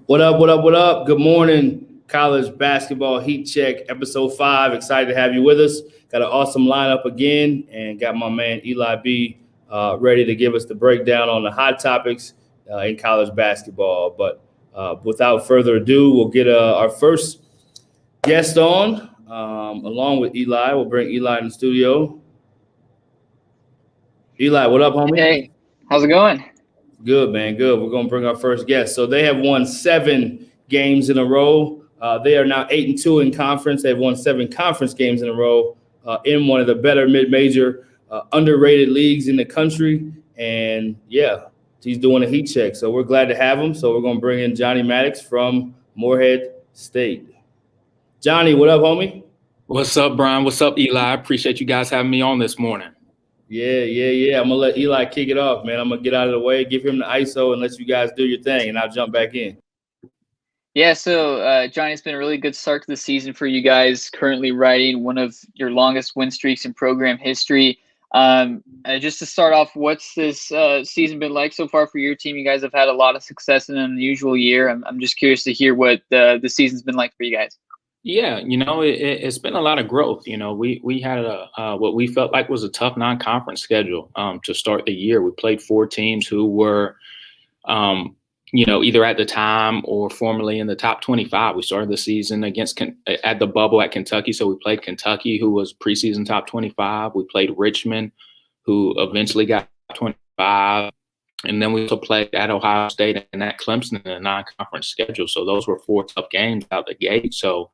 What up, what up, what up? Good morning, college basketball heat check, episode 5. Excited to have you with us. Got an awesome lineup again, and got my man Eli B ready to give us the breakdown on the hot topics in college basketball. But without further ado, we'll get our first guest on along with Eli. We'll bring Eli in the studio. Eli, what up, homie? Hey, how's it going? Good, man. Good. We're going to bring our first guest. So they have won 7 games in a row. They are now 8-2 in conference. They've won 7 conference games in a row in one of the better mid-major, underrated leagues in the country. And yeah, he's doing a heat check. So we're glad to have him. So we're going to bring in Johnny Maddox from Morehead State. Johnny, what up, homie? What's up, Brian? What's up, Eli? Appreciate you guys having me on this morning. Yeah. I'm going to let Eli kick it off, man. I'm going to get out of the way, give him the ISO, and let you guys do your thing, and I'll jump back in. Yeah, so Johnny, it's been a really good start to the season for you guys, currently riding one of your longest win streaks in program history. Just to start off, what's this season been like so far for your team? You guys have had a lot of success in an unusual year. I'm just curious to hear what the season's been like for you guys. Yeah, it's been a lot of growth. We had what we felt like was a tough non-conference schedule to start the year. We played 4 teams who were, either at the time or formerly in the top 25. We started the season at the bubble at Kentucky. So we played Kentucky, who was preseason top 25. We played Richmond, who eventually got 25. And then we also played at Ohio State and at Clemson in a non-conference schedule. So those were 4 tough games out the gate. So,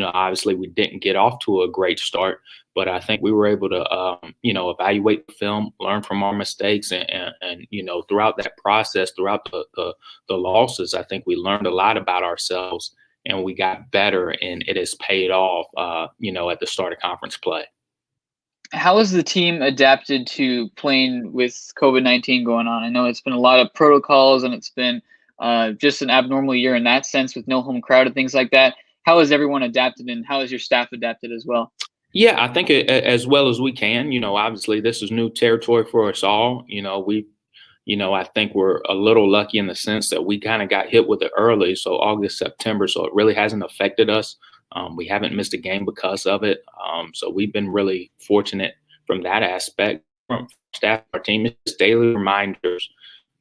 obviously we didn't get off to a great start, but I think we were able to, evaluate the film, learn from our mistakes, and throughout that process, throughout the losses, I think we learned a lot about ourselves and we got better, and it has paid off, at the start of conference play. How has the team adapted to playing with COVID-19 going on? I know it's been a lot of protocols and it's been just an abnormal year in that sense with no home crowd and things like that. How has everyone adapted, and how has your staff adapted as well? Yeah, I think as well as we can. Obviously this is new territory for us all. I think we're a little lucky in the sense that we kind of got hit with it early, so August, September, so it really hasn't affected us. We haven't missed a game because of it. So we've been really fortunate from that aspect. From staff, our team, is daily reminders.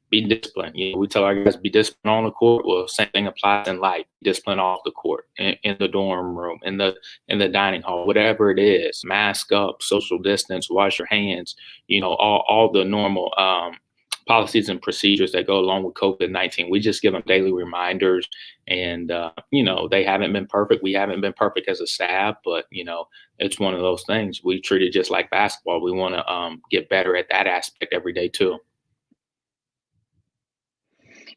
Be disciplined. We tell our guys be disciplined on the court. Well, same thing applies in life. Discipline off the court, in the dorm room, in the dining hall, whatever it is. Mask up, social distance, wash your hands. All the normal policies and procedures that go along with COVID-19. We just give them daily reminders, and they haven't been perfect. We haven't been perfect as a staff, but it's one of those things. We treat it just like basketball. We want to get better at that aspect every day too.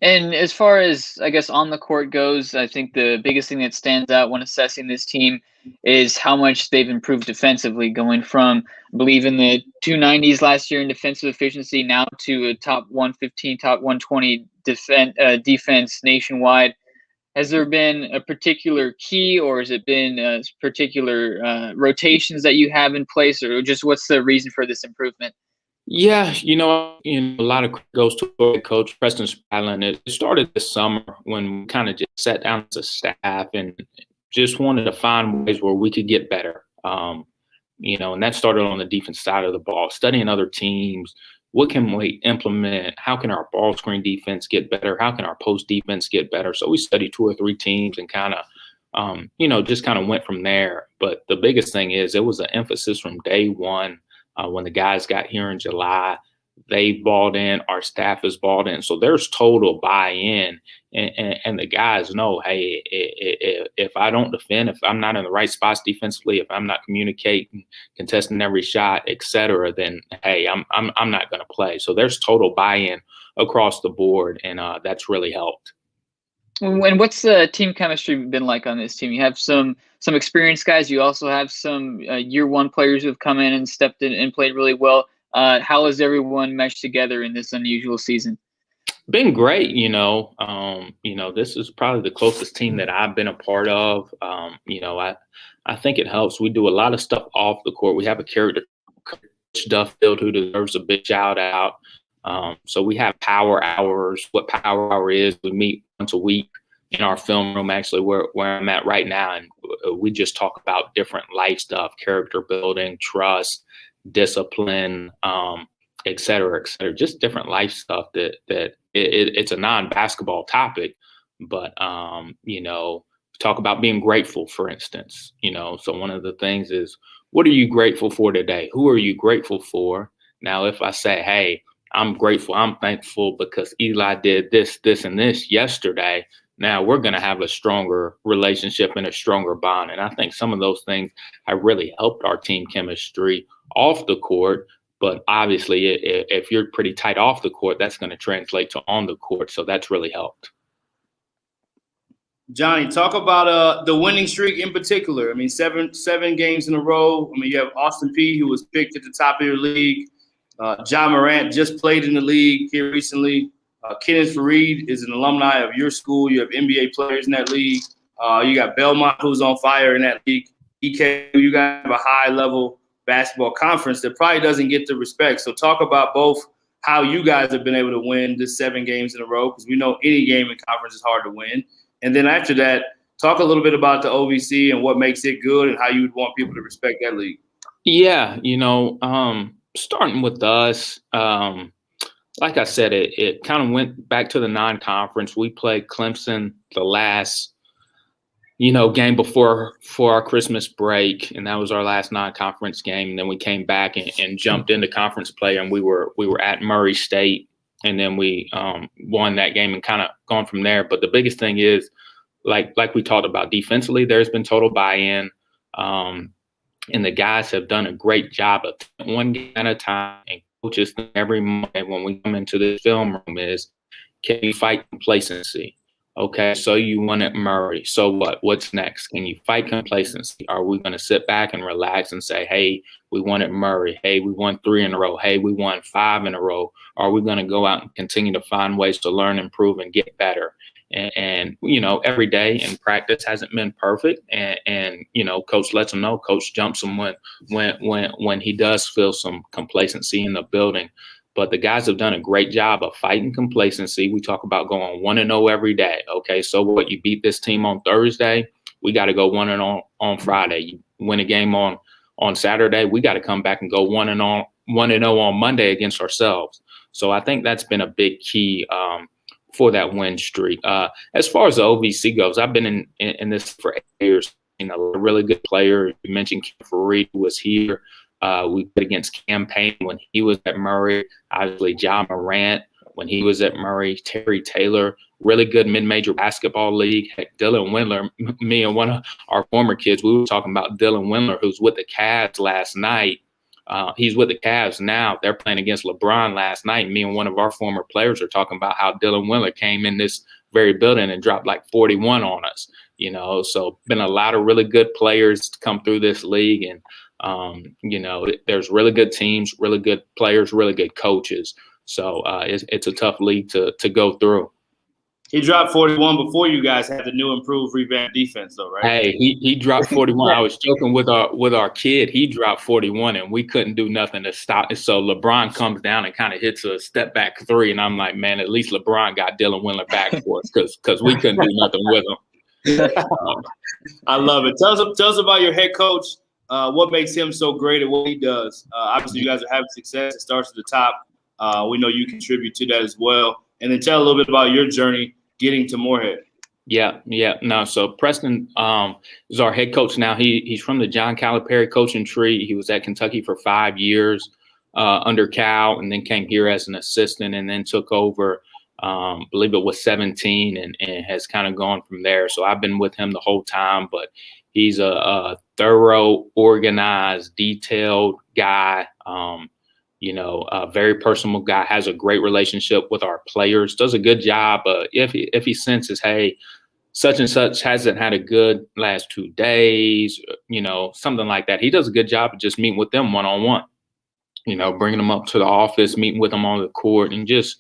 And as far as, I guess, on the court goes, I think the biggest thing that stands out when assessing this team is how much they've improved defensively, going from, I believe, in the 290s last year in defensive efficiency now to a top 115, top 120 defense nationwide. Has there been a particular key, or has it been particular rotations that you have in place, or just what's the reason for this improvement? Yeah, a lot of credit goes to our head coach, Preston Spradlin. It started this summer when we kind of just sat down as a staff and just wanted to find ways where we could get better. And that started on the defense side of the ball, studying other teams. What can we implement? How can our ball screen defense get better? How can our post defense get better? So we studied 2 or 3 teams and kind of, just kind of went from there. But the biggest thing is it was an emphasis from day one. When the guys got here in July, they balled in, our staff is balled in. So there's total buy-in, and the guys know, hey, if I don't defend, if I'm not in the right spots defensively, if I'm not communicating, contesting every shot, etc., then hey, I'm not going to play. So there's total buy-in across the board, and that's really helped. And what's the team chemistry been like on this team? You have some experienced guys. You also have some year one players who have come in and stepped in and played really well. How has everyone meshed together in this unusual season? Been great. This is probably the closest team that I've been a part of. I think it helps. We do a lot of stuff off the court. We have a character, Coach Duffield, who deserves a big shout out. So we have power hours. What power hour is, we meet once a week in our film room, actually, where I'm at right now, and we just talk about different life stuff, character building, trust, discipline, et cetera, just different life stuff it's a non-basketball topic, but talk about being grateful, for instance. So one of the things is, what are you grateful for today? Who are you grateful for? Now, if I say, hey, I'm grateful, I'm thankful because Eli did this, this, and this yesterday, now we're going to have a stronger relationship and a stronger bond. And I think some of those things have really helped our team chemistry off the court. But obviously, if you're pretty tight off the court, that's going to translate to on the court. So that's really helped. Johnny, talk about the winning streak in particular. I mean, seven games in a row. I mean, you have Austin Peay, who was picked at the top of your league. Ja Morant just played in the league here recently. Kenneth Faried is an alumni of your school. You have NBA players in that league. You got Belmont, who's on fire in that league. EK, you guys have a high-level basketball conference that probably doesn't get the respect. So talk about both how you guys have been able to win this 7 games in a row, because we know any game in conference is hard to win. And then after that, talk a little bit about the OVC and what makes it good and how you would want people to respect that league. Yeah, starting with us, like I said, it kind of went back to the non-conference. We played Clemson the last, game before our Christmas break, and that was our last non-conference game. And then we came back and jumped into conference play, and we were at Murray State, and then we won that game and kind of gone from there. But the biggest thing is, like we talked about defensively, there's been total buy-in, and the guys have done a great job of one game at a time. And coaches every Monday when we come into the film room is, can you fight complacency? Okay, so you won at Murray. So what? What's next? Can you fight complacency? Are we going to sit back and relax and say, hey, we won at Murray. Hey, we won 3 in a row. Hey, we won 5 in a row. Are we going to go out and continue to find ways to learn, improve, and get better? And every day in practice hasn't been perfect. And coach lets them know, coach jumps them when he does feel some complacency in the building. But the guys have done a great job of fighting complacency. We talk about going 1-0 every day. Okay, so what, you beat this team on Thursday, we got to go 1-0 on Friday. You win a game on Saturday, we got to come back and go 1-0 on Monday against ourselves. So I think that's been a big key for that win streak. As far as the OVC goes, I've been in this for 8 years. A really good player. You mentioned Kenneth Faried, who was here. We played against Cam Payne when he was at Murray. Obviously, Ja Morant when he was at Murray. Terry Taylor, really good mid-major basketball league. Heck, Dylan Windler, me and one of our former kids, we were talking about Dylan Windler, who's with the Cavs last night. He's with the Cavs now. They're playing against LeBron last night. Me and one of our former players are talking about how Dylan Windler came in this very building and dropped like 41 on us. So been a lot of really good players to come through this league. And there's really good teams, really good players, really good coaches. So it's a tough league to go through. He dropped 41 before you guys had the new improved revamped defense, though, right? Hey, he dropped 41. I was joking with our kid. He dropped 41, and we couldn't do nothing to stop it. So LeBron comes down and kind of hits a step back 3, and I'm like, man, at least LeBron got Dylan Windler back for us because we couldn't do nothing with him. I love it. Tell us about your head coach. What makes him so great at what he does? Obviously, you guys are having success. It starts at the top. We know you contribute to that as well. And then tell a little bit about your journey getting to Morehead. Yeah. No, so Preston is our head coach now. He's from the John Calipari coaching tree. He was at Kentucky for 5 years under Cal, and then came here as an assistant, and then took over, believe it was 17, and has kind of gone from there. So I've been with him the whole time, but he's a thorough, organized, detailed guy. A very personal guy, has a great relationship with our players, does a good job. If he senses, hey, such and such hasn't had a good last 2 days, something like that, he does a good job of just meeting with them one-on-one, bringing them up to the office, meeting with them on the court, and just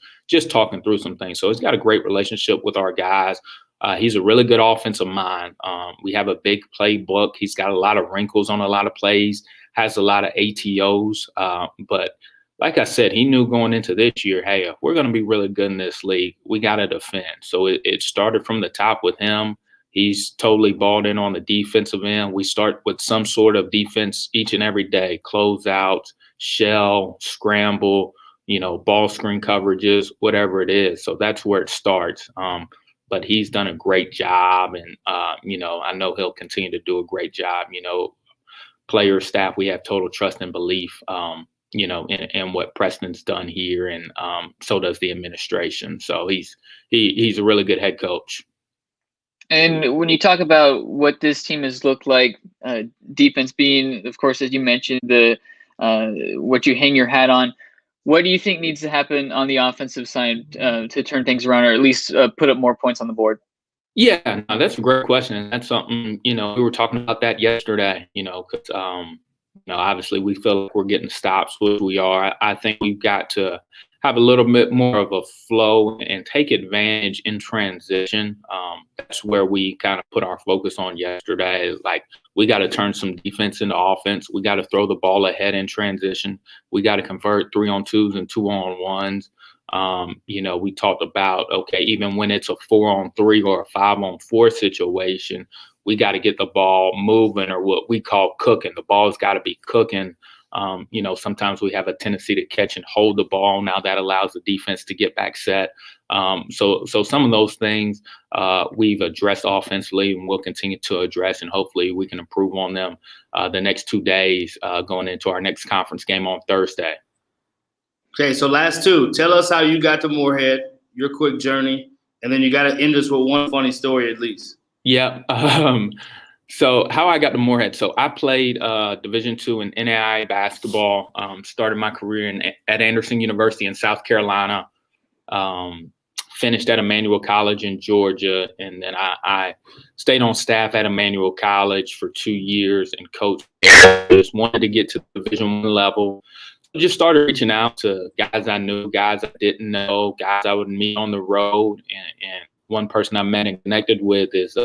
talking through some things. So he's got a great relationship with our guys. He's a really good offensive mind. We have a big playbook. He's got a lot of wrinkles on a lot of plays, has a lot of ATOs, but like I said, he knew going into this year, hey, if we're going to be really good in this league, we got to defend. So it started from the top with him. He's totally balled in on the defensive end. We start with some sort of defense each and every day, close out, shell, scramble, ball screen coverages, whatever it is. So that's where it starts. But he's done a great job. And, I know he'll continue to do a great job. Player staff, we have total trust and belief, in what Preston's done here. And so does the administration. So he's a really good head coach. And when you talk about what this team has looked like, defense being, of course, as you mentioned, the what you hang your hat on, what do you think needs to happen on the offensive side to turn things around, or at least put up more points on the board? Yeah, no, that's a great question. And that's something, we were talking about that yesterday, because, obviously we feel like we're getting stops, which we are. I think we've got to have a little bit more of a flow and take advantage in transition. That's where we kind of put our focus on yesterday, is like, we got to turn some defense into offense. We got to throw the ball ahead in transition. We got to convert 3-on-2s and 2-on-1s. We talked about, okay, even when it's a 4-on-3 or a 5-on-4 situation, we got to get the ball moving, or what we call cooking. The ball's got to be cooking. Sometimes we have a tendency to catch and hold the ball. Now that allows the defense to get back set. So some of those things we've addressed offensively, and we'll continue to address, and hopefully we can improve on them the next 2 days going into our next conference game on Thursday. Okay, so last two. Tell us how you got to Moorhead, your quick journey, and then you got to end us with one funny story at least. Yeah. So how I got to Moorhead. So I played Division II in NAIA basketball, started my career at Anderson University in South Carolina, finished at Emmanuel College in Georgia, and then I stayed on staff at Emmanuel College for 2 years and coached. Just wanted to get to Division I level. Just started reaching out to guys I knew, guys I didn't know, guys I would meet on the road. And one person I met and connected with is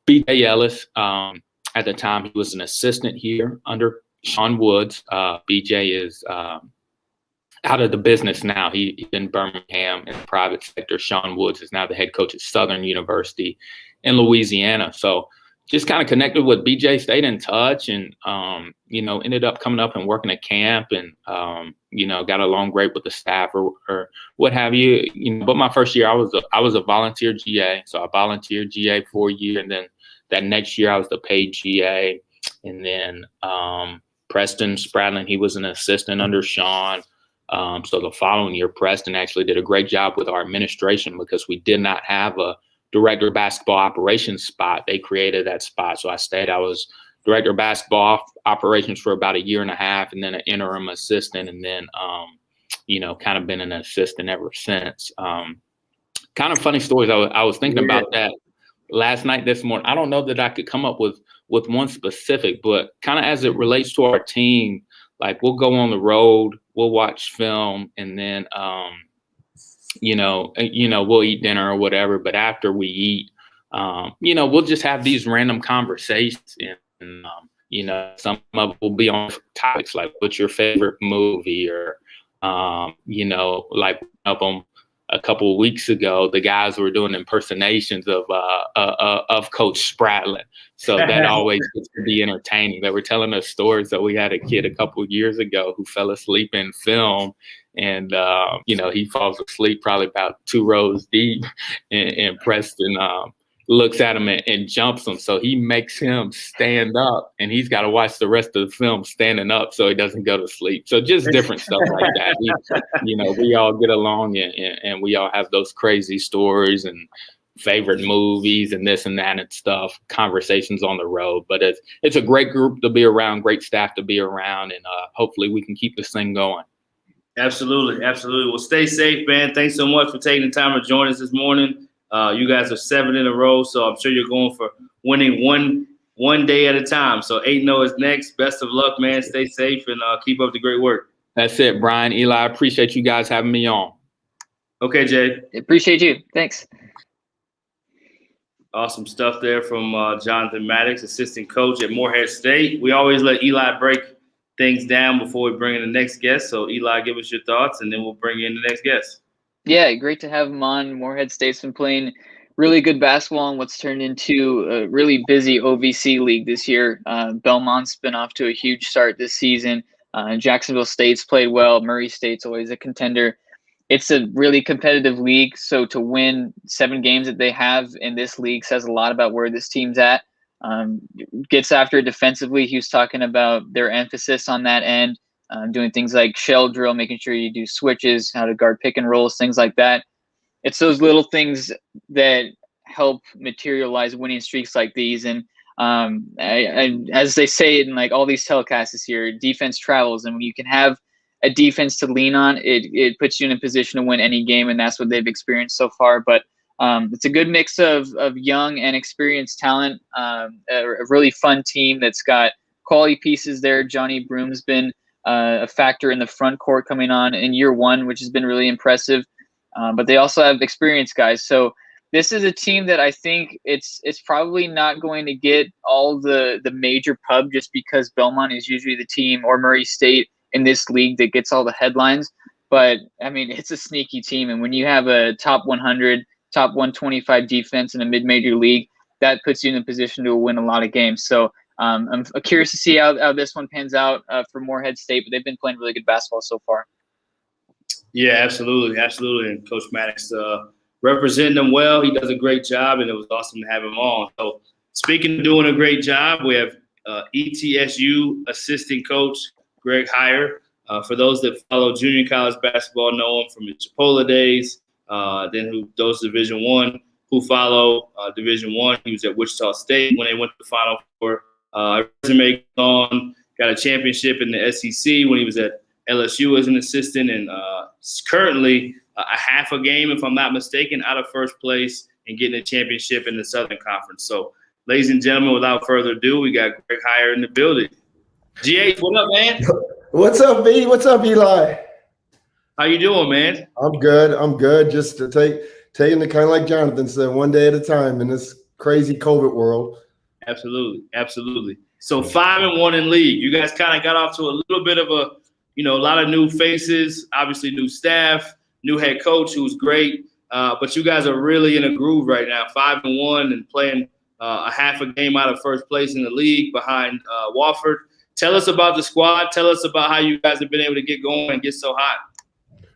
BJ Ellis. At the time, he was an assistant here under Sean Woods. BJ is out of the business now. He's in Birmingham in the private sector. Sean Woods is now the head coach at Southern University in Louisiana. So just kind of connected with BJ, stayed in touch, and, ended up coming up and working at camp, and, got along great with the staff or what have you. But my first year, I was a volunteer GA. So I volunteered GA for a year, and then that next year I was the paid GA. And then Preston Spradlin, he was an assistant under Sean. So the following year, Preston actually did a great job with our administration, because we did not have a director of basketball operations spot. They created that spot. So I was director of basketball operations for about 1.5 years, and then an interim assistant, and then, kind of been an assistant ever since. Kind of funny stories. I was thinking about that last night, this morning. I don't know that I could come up with one specific, but kind of as it relates to our team, like, we'll go on the road, we'll watch film, and then, we'll eat dinner or whatever. But after we eat, we'll just have these random conversations, and some of it will be on topics like, what's your favorite movie, or, like one of them a couple of weeks ago, the guys were doing impersonations of Coach Spradlin. So that always gets to be entertaining. They were telling us stories that we had a kid a couple of years ago who fell asleep in film, and he falls asleep probably about 2 rows deep, and Preston looks at him and jumps him. So he makes him stand up, and he's got to watch the rest of the film standing up so he doesn't go to sleep. So just different stuff like that. We all get along, and we all have those crazy stories and favorite movies and this and that and stuff, conversations on the road. But it's a great group to be around, great staff to be around, and hopefully we can keep this thing going. Absolutely. Well, stay safe, man. Thanks so much for taking the time to join us this morning. You guys are 7 in a row, so I'm sure you're going for winning one day at a time. So 8-0 is next. Best of luck, man. Stay safe, and keep up the great work. That's it, Brian. Eli, I appreciate you guys having me on. Okay, Jay. Appreciate you. Thanks. Awesome stuff there from Jonathan Maddox, assistant coach at Moorhead State. We always let Eli break things down before we bring in the next guest. So, Eli, give us your thoughts, and then we'll bring in the next guest. Yeah, great to have him on. Morehead State's been playing really good basketball in what's turned into a really busy OVC league this year. Belmont's been off to a huge start this season. Jacksonville State's played well. Murray State's always a contender. It's a really competitive league, so to win 7 games that they have in this league says a lot about where this team's at. Gets after it defensively. He was talking about their emphasis on that end, doing things like shell drill, making sure you do switches, how to guard pick and rolls, things like that. It's those little things that help materialize winning streaks like these. And as they say in like all these telecasts this year, defense travels, and when you can have a defense to lean on, it puts you in a position to win any game, and that's what they've experienced so far. But it's a good mix of young and experienced talent, a really fun team that's got quality pieces there. Johnny Broom's been a factor in the front court coming on in year 1, which has been really impressive. But they also have experienced guys. So this is a team that I think it's probably not going to get all the major pub just because Belmont is usually the team, or Murray State in this league, that gets all the headlines. But, I mean, it's a sneaky team. And when you have a top 100, top 125 defense in a mid-major league, that puts you in a position to win a lot of games. So I'm curious to see how this one pans out for Morehead State, but they've been playing really good basketball so far. Yeah, absolutely. Absolutely. And Coach Maddox representing them well. He does a great job, and it was awesome to have him on. So speaking of doing a great job, we have ETSU assistant coach Greg Heiar. For those that follow junior college basketball, know him from the Chipola days. Then those Division I who follow Division I, he was at Wichita State when they went to the Final Four. Resume on, got a championship in the SEC when he was at LSU as an assistant, and currently a half a game, if I'm not mistaken, out of first place and getting a championship in the Southern Conference. So, ladies and gentlemen, without further ado, we got Greg Heiar in the building. GH, what up, man? What's up, B? What's up, Eli? How you doing, man? I'm good. Just to taking it kind of like Jonathan said, one day at a time in this crazy COVID world. Absolutely. So 5-1 in league. You guys kind of got off to a little bit of a lot of new faces, obviously new staff, new head coach who's great. But you guys are really in a groove right now, 5-1 and playing a half a game out of first place in the league behind Wofford. Tell us about the squad. Tell us about how you guys have been able to get going and get so hot.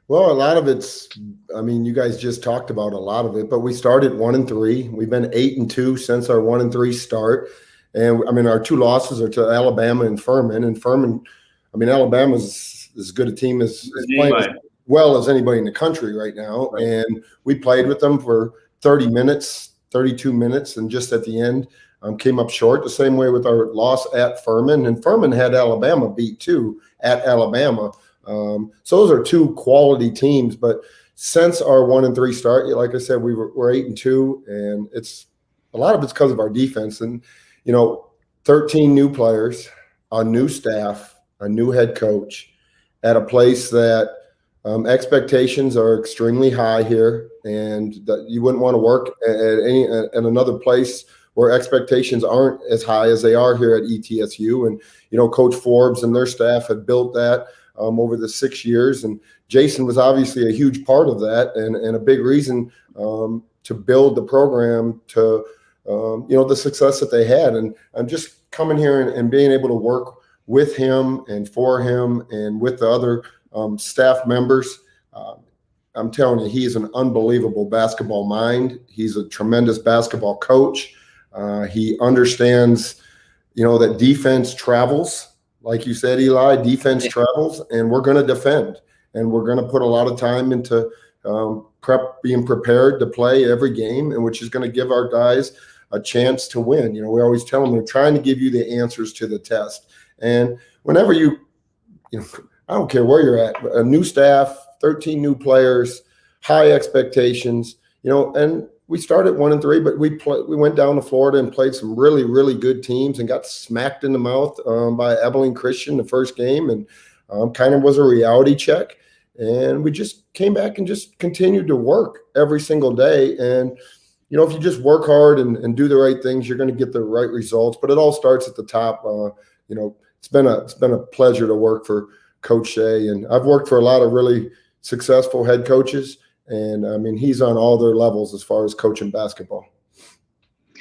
Well, a lot of it's, you guys just talked about a lot of it, but we started 1-3. We've been 8-2 since our 1-3 start. And our 2 losses are to Alabama and Furman. And Furman, Alabama's as good a team as playing as well as anybody in the country right now. Right. And we played with them for 30 minutes, 32 minutes, and just at the end came up short. The same way with our loss at Furman. And Furman had Alabama beat too at Alabama. So those are 2 quality teams. But since our 1-3 start, like I said, we're 8-2, and it's a lot of it's because of our defense. And 13 new players, a new staff, a new head coach at a place that expectations are extremely high here, and that you wouldn't want to work at another place where expectations aren't as high as they are here at ETSU. And Coach Forbes and their staff have built that over the 6 years, and Jason was obviously a huge part of that, and a big reason to build the program to the success that they had. And I'm just coming here and being able to work with him and for him and with the other staff members. I'm telling you, he is an unbelievable basketball mind. He's a tremendous basketball coach. He understands, that defense travels. Like you said, Eli, defense travels, and we're going to defend. And we're going to put a lot of time into being prepared to play every game, and which is going to give our guys a chance to win. We always tell them we're trying to give you the answers to the test. And whenever I don't care where you're at, a new staff, 13 new players, high expectations, and we started 1-3, but we went down to Florida and played some really, really good teams and got smacked in the mouth by Abilene Christian the first game, and kind of was a reality check. And we just came back and just continued to work every single day. And, if you just work hard and do the right things, you're going to get the right results. But it all starts at the top. It it's been a pleasure to work for Coach Shea, and I've worked for a lot of really successful head coaches, and I mean he's on all their levels as far as coaching basketball.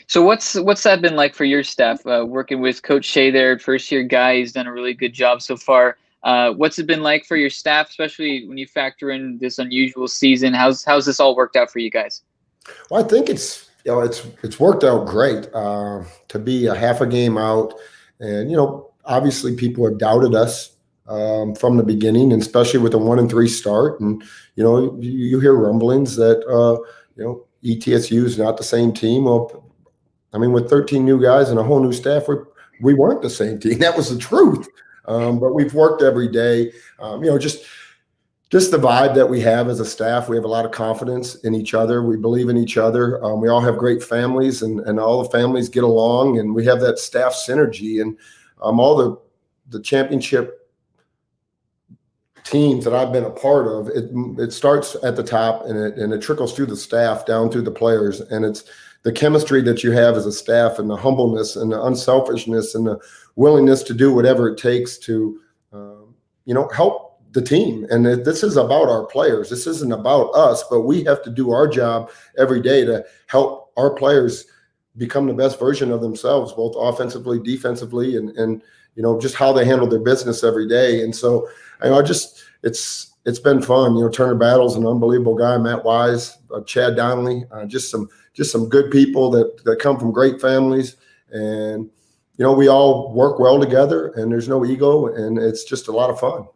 So what's that been like for your staff, working with Coach Shea there, first year guy? He's done a really good job so far. What's it been like for your staff, especially when you factor in this unusual season? How's this all worked out for you guys? Well, I think it's worked out great to be a half a game out, and obviously people have doubted us from the beginning, and especially with a 1-3 start, and you hear rumblings that ETSU is not the same team. Well, I mean, with 13 new guys and a whole new staff, we weren't the same team. That was the truth. But we've worked every day. Just the vibe that we have as a staff. We have a lot of confidence in each other. We believe in each other. We all have great families, and all the families get along, and we have that staff synergy. And all the championship teams that I've been a part of, it starts at the top, and it trickles through the staff down through the players, and it's the chemistry that you have as a staff, and the humbleness and the unselfishness and the willingness to do whatever it takes to, help the team. And this is about our players. This isn't about us, but we have to do our job every day to help our players become the best version of themselves, both offensively, defensively, and just how they handle their business every day. And so, it's been fun. Turner Battle's an unbelievable guy. Matt Wise, Chad Donnelly, just some good people that come from great families, and we all work well together, and there's no ego, and it's just a lot of fun.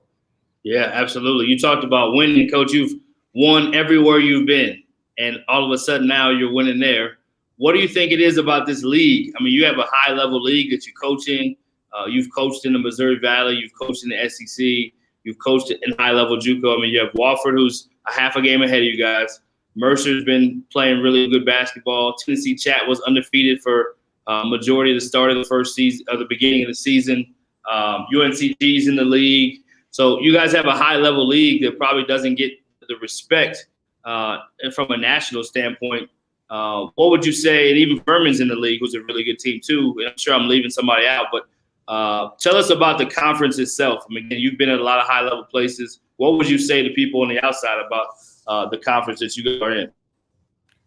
Yeah, absolutely. You talked about winning, Coach. You've won everywhere you've been, and all of a sudden now you're winning there. What do you think it is about this league? I mean, you have a high-level league that you coach in. You've coached in the Missouri Valley. You've coached in the SEC. You've coached in high-level JUCO. I mean, you have Wofford, who's a half a game ahead of you guys. Mercer's been playing really good basketball. Tennessee Chat was undefeated for majority of the start of the first season, or the beginning of the season. UNCG's in the league. So you guys have a high-level league that probably doesn't get the respect from a national standpoint. What would you say, and even Furman's in the league, who's a really good team too, and I'm sure I'm leaving somebody out, but tell us about the conference itself. I mean, you've been at a lot of high-level places. What would you say to people on the outside about the conference that you are in?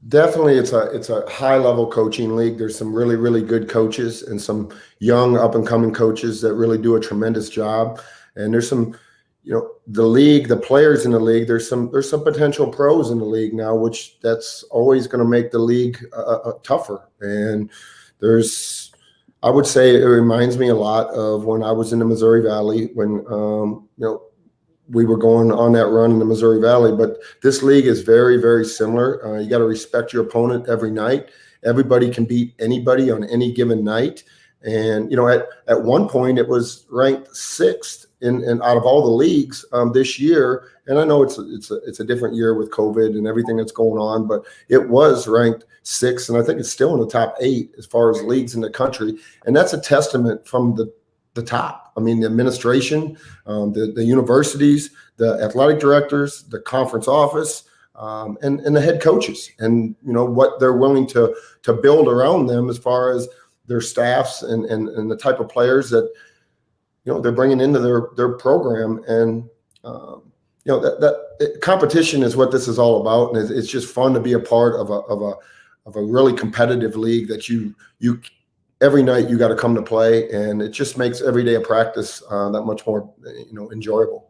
Definitely, it's a high-level coaching league. There's some really, really good coaches and some young up-and-coming coaches that really do a tremendous job. And there's some, the league, the players in the league. There's some potential pros in the league now, which that's always going to make the league tougher. And I would say it reminds me a lot of when I was in the Missouri Valley, when we were going on that run in the Missouri Valley. But this league is very, very similar. You got to respect your opponent every night. Everybody can beat anybody on any given night. And at one point it was ranked 6th in out of all the leagues this year. And I know it's a different year with COVID and everything that's going on, but it was ranked 6th, and I think it's still in the top 8 as far as leagues in the country. And that's a testament from the top. I mean, the administration, the universities, the athletic directors, the conference office, and the head coaches, and what they're willing to build around them as far as their staffs and the type of players that they're bringing into their program. And that competition is what this is all about, and it's just fun to be a part of a really competitive league that you every night you got to come to play, and it just makes every day of practice that much more enjoyable.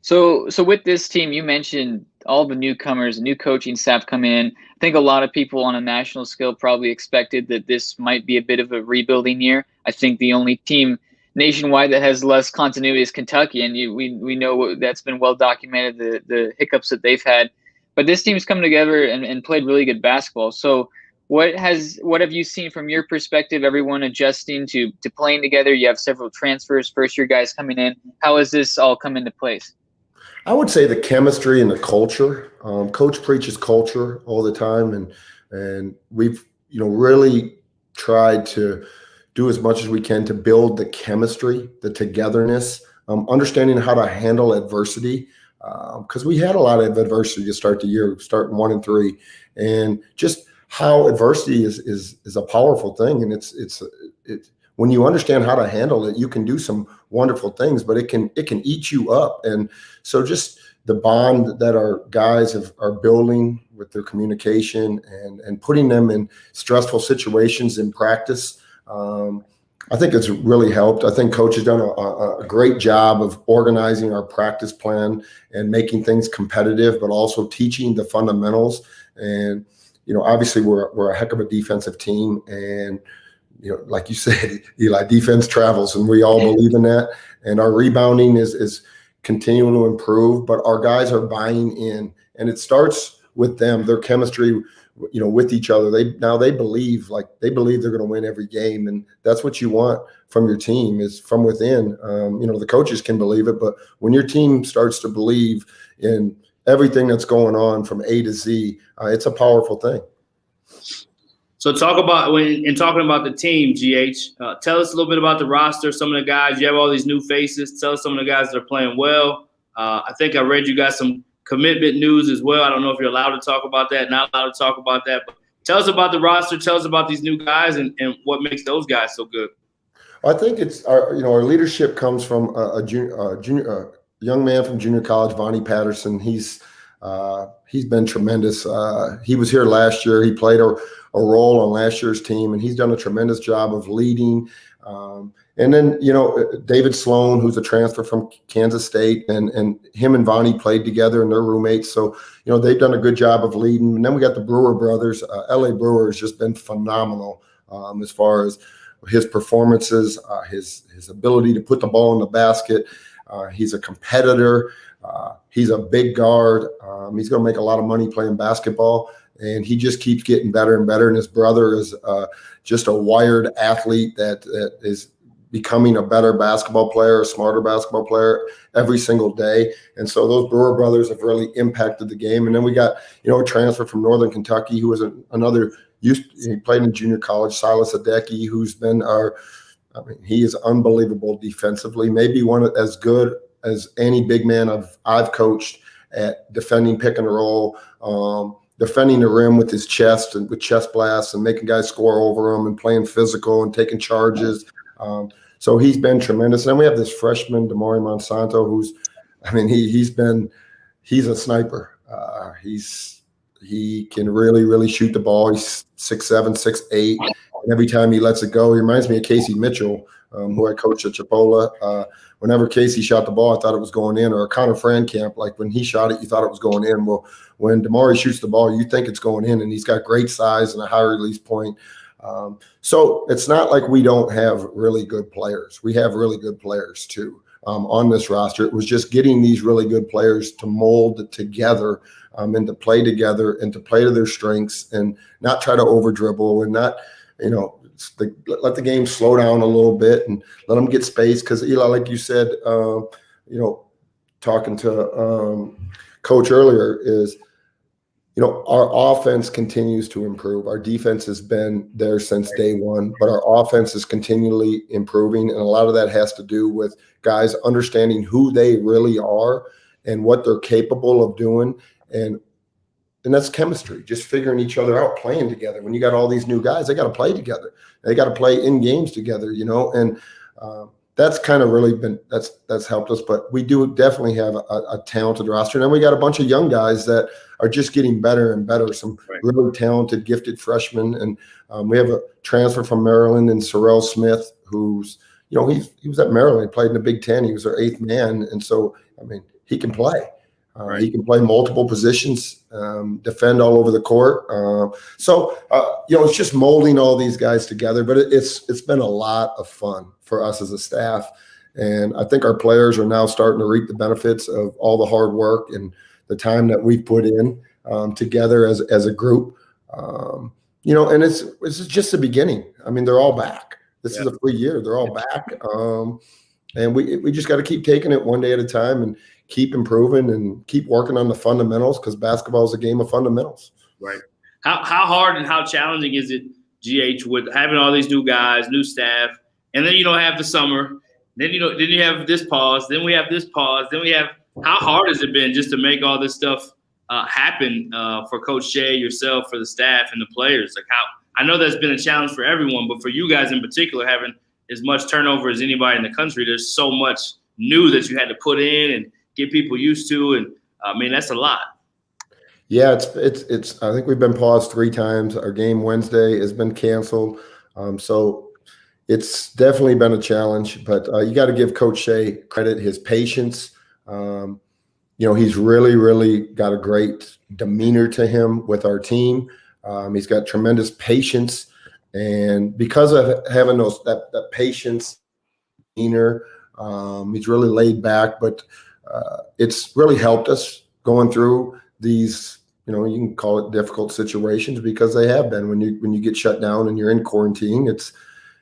So with this team, you mentioned all the newcomers, new coaching staff come in. I think a lot of people on a national scale probably expected that this might be a bit of a rebuilding year. I think the only team nationwide that has less continuity is Kentucky, and we know that's been well documented, the hiccups that they've had. But this team's come together and played really good basketball. So what have you seen from your perspective, everyone adjusting to playing together? You have several transfers, first-year guys coming in. How has this all come into place? I would say the chemistry and the culture. Coach preaches culture all the time, and we've really tried to do as much as we can to build the chemistry, the togetherness, understanding how to handle adversity, because we had a lot of adversity to start the year, starting 1-3, and just how adversity is a powerful thing, and when you understand how to handle it, you can do some wonderful things, but it can eat you up. And so just the bond that our guys are building with their communication and putting them in stressful situations in practice, I think it's really helped. I think coach has done a great job of organizing our practice plan and making things competitive, but also teaching the fundamentals. And, obviously we're a heck of a defensive team. And, like you said, Eli, defense travels, and we all believe in that. And our rebounding is continuing to improve, but our guys are buying in, and it starts with them, their chemistry, with each other. They believe they're going to win every game. And that's what you want from your team, is from within. The coaches can believe it, but when your team starts to believe in everything that's going on from A to Z, it's a powerful thing. So talking about the team, GH, tell us a little bit about the roster, some of the guys. You have all these new faces. Tell us some of the guys that are playing well. I think I read you got some commitment news as well. I don't know if you're allowed to talk about that, not allowed to talk about that. But tell us about the roster. Tell us about these new guys and what makes those guys so good. I think it's our leadership comes from a young man from junior college, Vonnie Patterson. He's been tremendous. He was here last year. He played a role on last year's team, and he's done a tremendous job of leading. And then, David Sloan, who's a transfer from Kansas State, and him and Vonnie played together, and they're roommates. So, they've done a good job of leading. And then we got the Brewer brothers. L.A. Brewer has just been phenomenal as far as his performances, his ability to put the ball in the basket. He's a competitor. He's a big guard. He's going to make a lot of money playing basketball, and he just keeps getting better and better. And his brother is just a wired athlete that is becoming a better basketball player, a smarter basketball player every single day. And so those Brewer brothers have really impacted the game. And then we got, a transfer from Northern Kentucky who was he played in junior college, Silas Adeki, who's been he is unbelievable defensively, maybe as good as any big man I've coached at defending pick and roll, defending the rim with his chest and with chest blasts and making guys score over him and playing physical and taking charges. So he's been tremendous. And then we have this freshman, Damari Monsanto, he's a sniper. He can really, really shoot the ball. He's 6'7", 6'8". And every time he lets it go, he reminds me of Casey Mitchell, who I coached at Chipola. Whenever Casey shot the ball, I thought it was going in, or Connor Frankamp, like when he shot it, you thought it was going in. Well, when Damari shoots the ball, you think it's going in, and he's got great size and a high release point. So it's not like we don't have really good players. We have really good players too on this roster. It was just getting these really good players to mold together and to play together and to play to their strengths and not try to over dribble and not, let the game slow down a little bit and let them get space. Because Eli, like you said, talking to Coach earlier, is our offense continues to improve. Our defense has been there since day one, but our offense is continually improving. And a lot of that has to do with guys understanding who they really are and what they're capable of doing. And that's chemistry, just figuring each other out, playing together. When you got all these new guys, they got to play together. They got to play in games together, and that's kind of really that's helped us. But we do definitely have a talented roster. And then we got a bunch of young guys that are just getting better and better, some really talented, gifted freshmen. And we have a transfer from Maryland and Sorrell Smith, who's, he was at Maryland, played in the Big Ten. He was our 8th man. And so, he can play. He can play multiple positions, defend all over the court. It's just molding all these guys together. But it's been a lot of fun for us as a staff. And I think our players are now starting to reap the benefits of all the hard work and the time that we've put in together as a group. And it's just the beginning. They're all back. This is a free year. They're all back. And we just got to keep taking it one day at a time and keep improving and keep working on the fundamentals, because basketball is a game of fundamentals. Right. How hard and how challenging is it, GH, with having all these new guys, new staff, and then have the summer, then you have this pause, then we have this pause, then we have – how hard has it been just to make all this stuff happen for Coach Shea, yourself, for the staff and the players? Like, how – I know that's been a challenge for everyone, but for you guys in particular, having as much turnover as anybody in the country. There's so much new that you had to put in and get people used to, and I mean that's a lot. Yeah, it's. I think we've been paused 3 times. Our game Wednesday has been canceled, so it's definitely been a challenge. But you got to give Coach Shea credit, his patience. He's really got a great demeanor to him with our team. He's got tremendous patience, and because of having that patience, demeanor, he's really laid back. But it's really helped us going through these, you can call it difficult situations, because they have been. When you get shut down and you're in quarantine,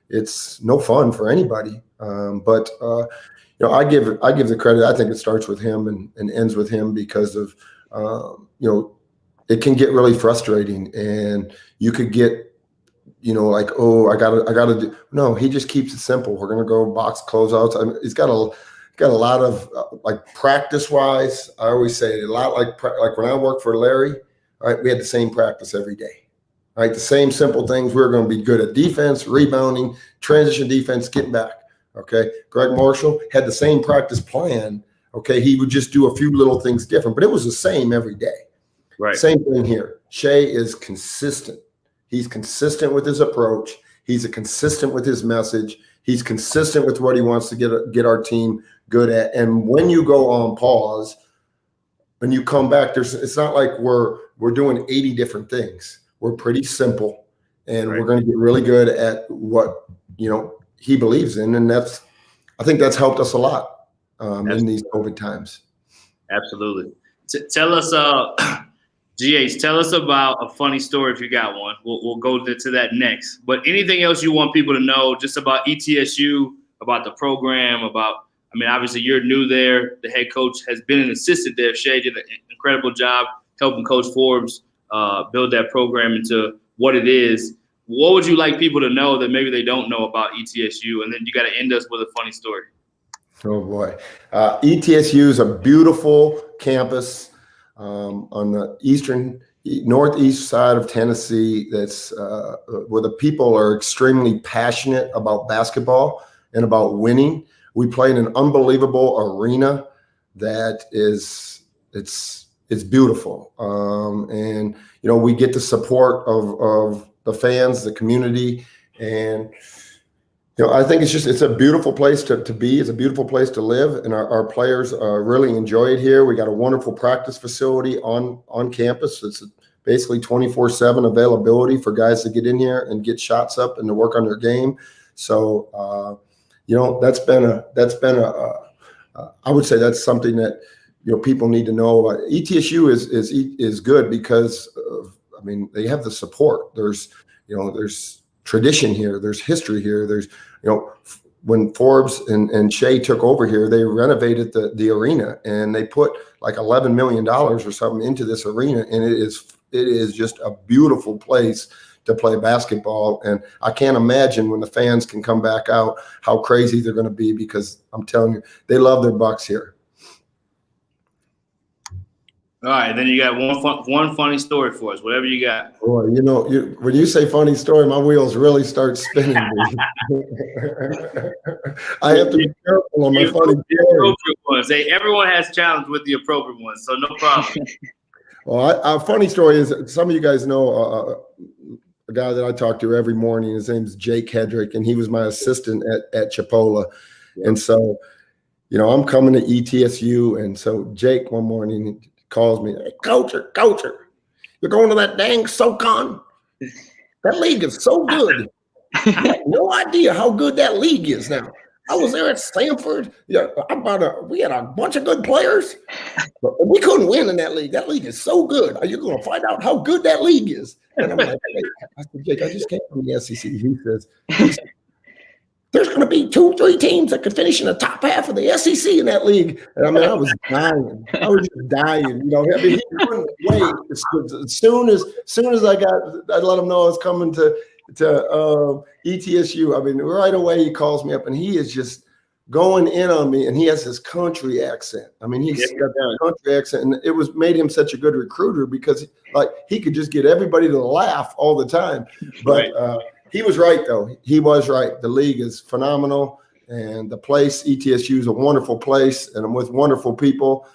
it's no fun for anybody. But I give the credit. I think it starts with him and ends with him, because of it can get really frustrating, and you could get like, oh, I gotta do. No, he just keeps it simple. We're gonna go box closeouts. I mean, he's got a lot of like practice wise. I always say a lot like when I worked for Larry. All right, we had the same practice every day. All right, the same simple things. We were going to be good at defense, rebounding, transition defense, getting back. Okay, Greg Marshall had the same practice plan. Okay, he would just do a few little things different, but it was the same every day. Right. Same thing here. Shea is consistent. He's consistent with his approach. He's consistent with his message. He's consistent with what he wants to get our team good at. And when you go on pause and you come back, it's not like we're doing 80 different things. We're pretty simple, and We're going to get really good at what he believes in, and I think that's helped us a lot in these COVID times. Absolutely. Tell us, GH, tell us about a funny story if you got one. We'll go to that next. But anything else you want people to know just about ETSU, about the program, obviously you're new there. The head coach has been an assistant there. Shea did an incredible job helping Coach Forbes build that program into what it is. What would you like people to know that maybe they don't know about ETSU? And then you got to end us with a funny story. Oh, boy. ETSU is a beautiful campus on the northeast side of Tennessee. That's where the people are extremely passionate about basketball and about winning. We play in an unbelievable arena that it's beautiful. And we get the support of the fans, the community, and I think it's a beautiful place to be. It's a beautiful place to live, and our players really enjoy it here. We got a wonderful practice facility on campus. It's basically 24/7 availability for guys to get in here and get shots up and to work on their game. So that's been I would say that's something that people need to know about. ETSU is good because they have the support. There's tradition here. There's history here. There's when Forbes and Shea took over here, they renovated the arena, and they put like $11 million or something into this arena, and it is just a beautiful place to play basketball. And I can't imagine when the fans can come back out how crazy they're going to be, because I'm telling you, they love their Bucks here. All right, then you got one funny story for us, whatever you got. Boy, when you say funny story, my wheels really start spinning. I have to be careful on my funny story. Everyone has challenge with the appropriate ones, so no problem. Well, a funny story is, some of you guys know a guy that I talk to every morning. His name's Jake Hedrick, and he was my assistant at Chipola. Yeah. And so, I'm coming to ETSU, and so Jake one morning calls me, "Hey, coacher, you're going to that dang SoCon? That league is so good. I had no idea how good that league is now. I was there at Stanford. Yeah, we had a bunch of good players, but we couldn't win in that league. That league is so good. Are you going to find out how good that league is?" And I'm like, "Hey," I said, "Jake, I just came from the SEC." He says, "There's going to be 2-3 teams that could finish in the top half of the SEC in that league." And I was dying. I was just dying. He couldn't wait. As soon as I let him know I was coming to ETSU, right away he calls me up, and he is just going in on me, and he has this country accent. He's got that country accent, and it made him such a good recruiter, because he could just get everybody to laugh all the time. But he was right, though. He was right. The league is phenomenal, and the place, ETSU, is a wonderful place, and I'm with wonderful people.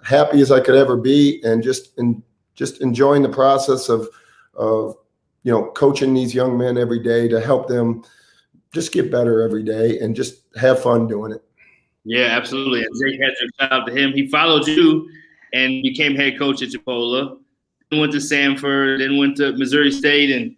Happy as I could ever be, and just enjoying the process of coaching these young men every day to help them just get better every day and just have fun doing it. Yeah, absolutely. And Jake Hedrick, shout out to him. He followed you and became head coach at Chipola. Then went to Samford, then went to Missouri State, and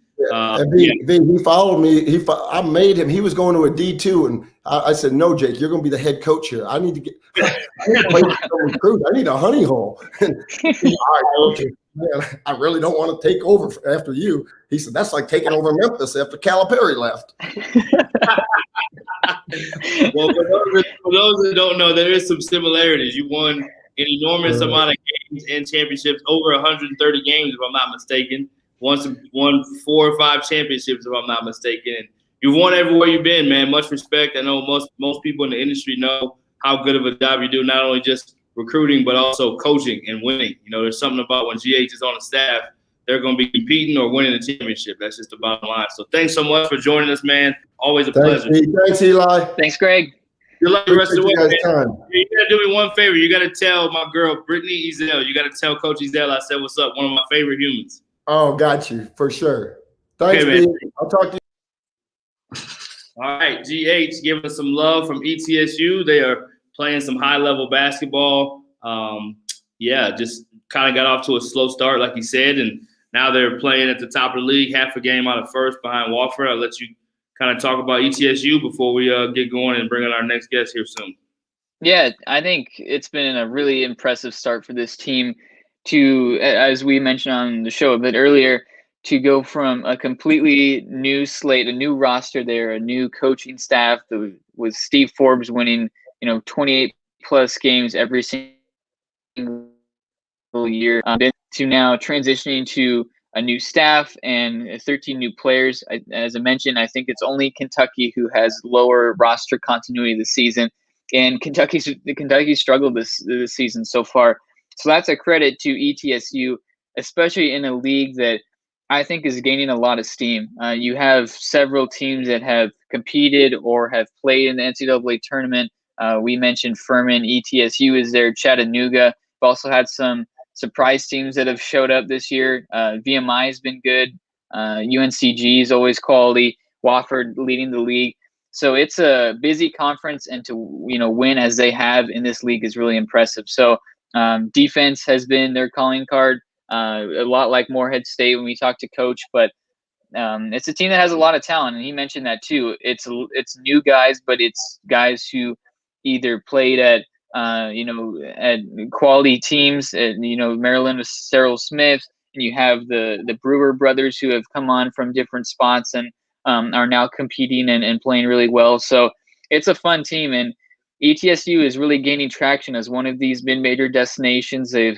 he followed me. I made him. He was going to a D2, and I said, "No, Jake, you're going to be the head coach here. I need to get. I need a honey hole." All right, okay. Man, I really don't want to take over after you. He said, "That's like taking over Memphis after Calipari left." Well, for those that don't know, there is some similarities. You won an enormous amount of games and championships, over 130 games, if I'm not mistaken. Won 4 or 5 championships, if I'm not mistaken. And you've won everywhere you've been, man. Much respect. I know most people in the industry know how good of a job you do, not only just recruiting, but also coaching and winning. There's something about when GH is on the staff, they're going to be competing or winning the championship. That's just the bottom line. So thanks so much for joining us, man. Always a pleasure. Thanks, Eli. Thanks, Greg. Good luck the rest of the way. You got to do me one favor. You got to tell my girl, Brittany Ezell, you got to tell Coach Ezell I said what's up, one of my favorite humans. Oh, got you, for sure. Thanks, okay, man. I'll talk to you. All right, GH giving us some love from ETSU. They are playing some high-level basketball. Just kind of got off to a slow start, like he said, and now they're playing at the top of the league, half a game out of first behind Wofford. I'll let you kind of talk about ETSU before we get going and bring in our next guest here soon. Yeah, I think it's been a really impressive start for this team to, as we mentioned on the show a bit earlier, to go from a completely new slate, a new roster there, a new coaching staff with Steve Forbes winning, 28 plus games every single year, to now transitioning to a new staff and 13 new players. As I mentioned, I think it's only Kentucky who has lower roster continuity this season, and Kentucky struggled this season so far. So that's a credit to ETSU, especially in a league that I think is gaining a lot of steam. You have several teams that have competed or have played in the NCAA tournament. We mentioned Furman, ETSU is there, Chattanooga. We've also had some surprise teams that have showed up this year. VMI has been good. UNCG is always quality. Wofford leading the league. So it's a busy conference, and to win as they have in this league is really impressive. So defense has been their calling card, a lot like Morehead State when we talk to Coach, but it's a team that has a lot of talent, and he mentioned that too. It's new guys, but it's guys who either played at at quality teams. Maryland with Cyril Smith, and you have the Brewer brothers who have come on from different spots and are now competing and playing really well. So it's a fun team, and ETSU is really gaining traction as one of these mid-major destinations. They've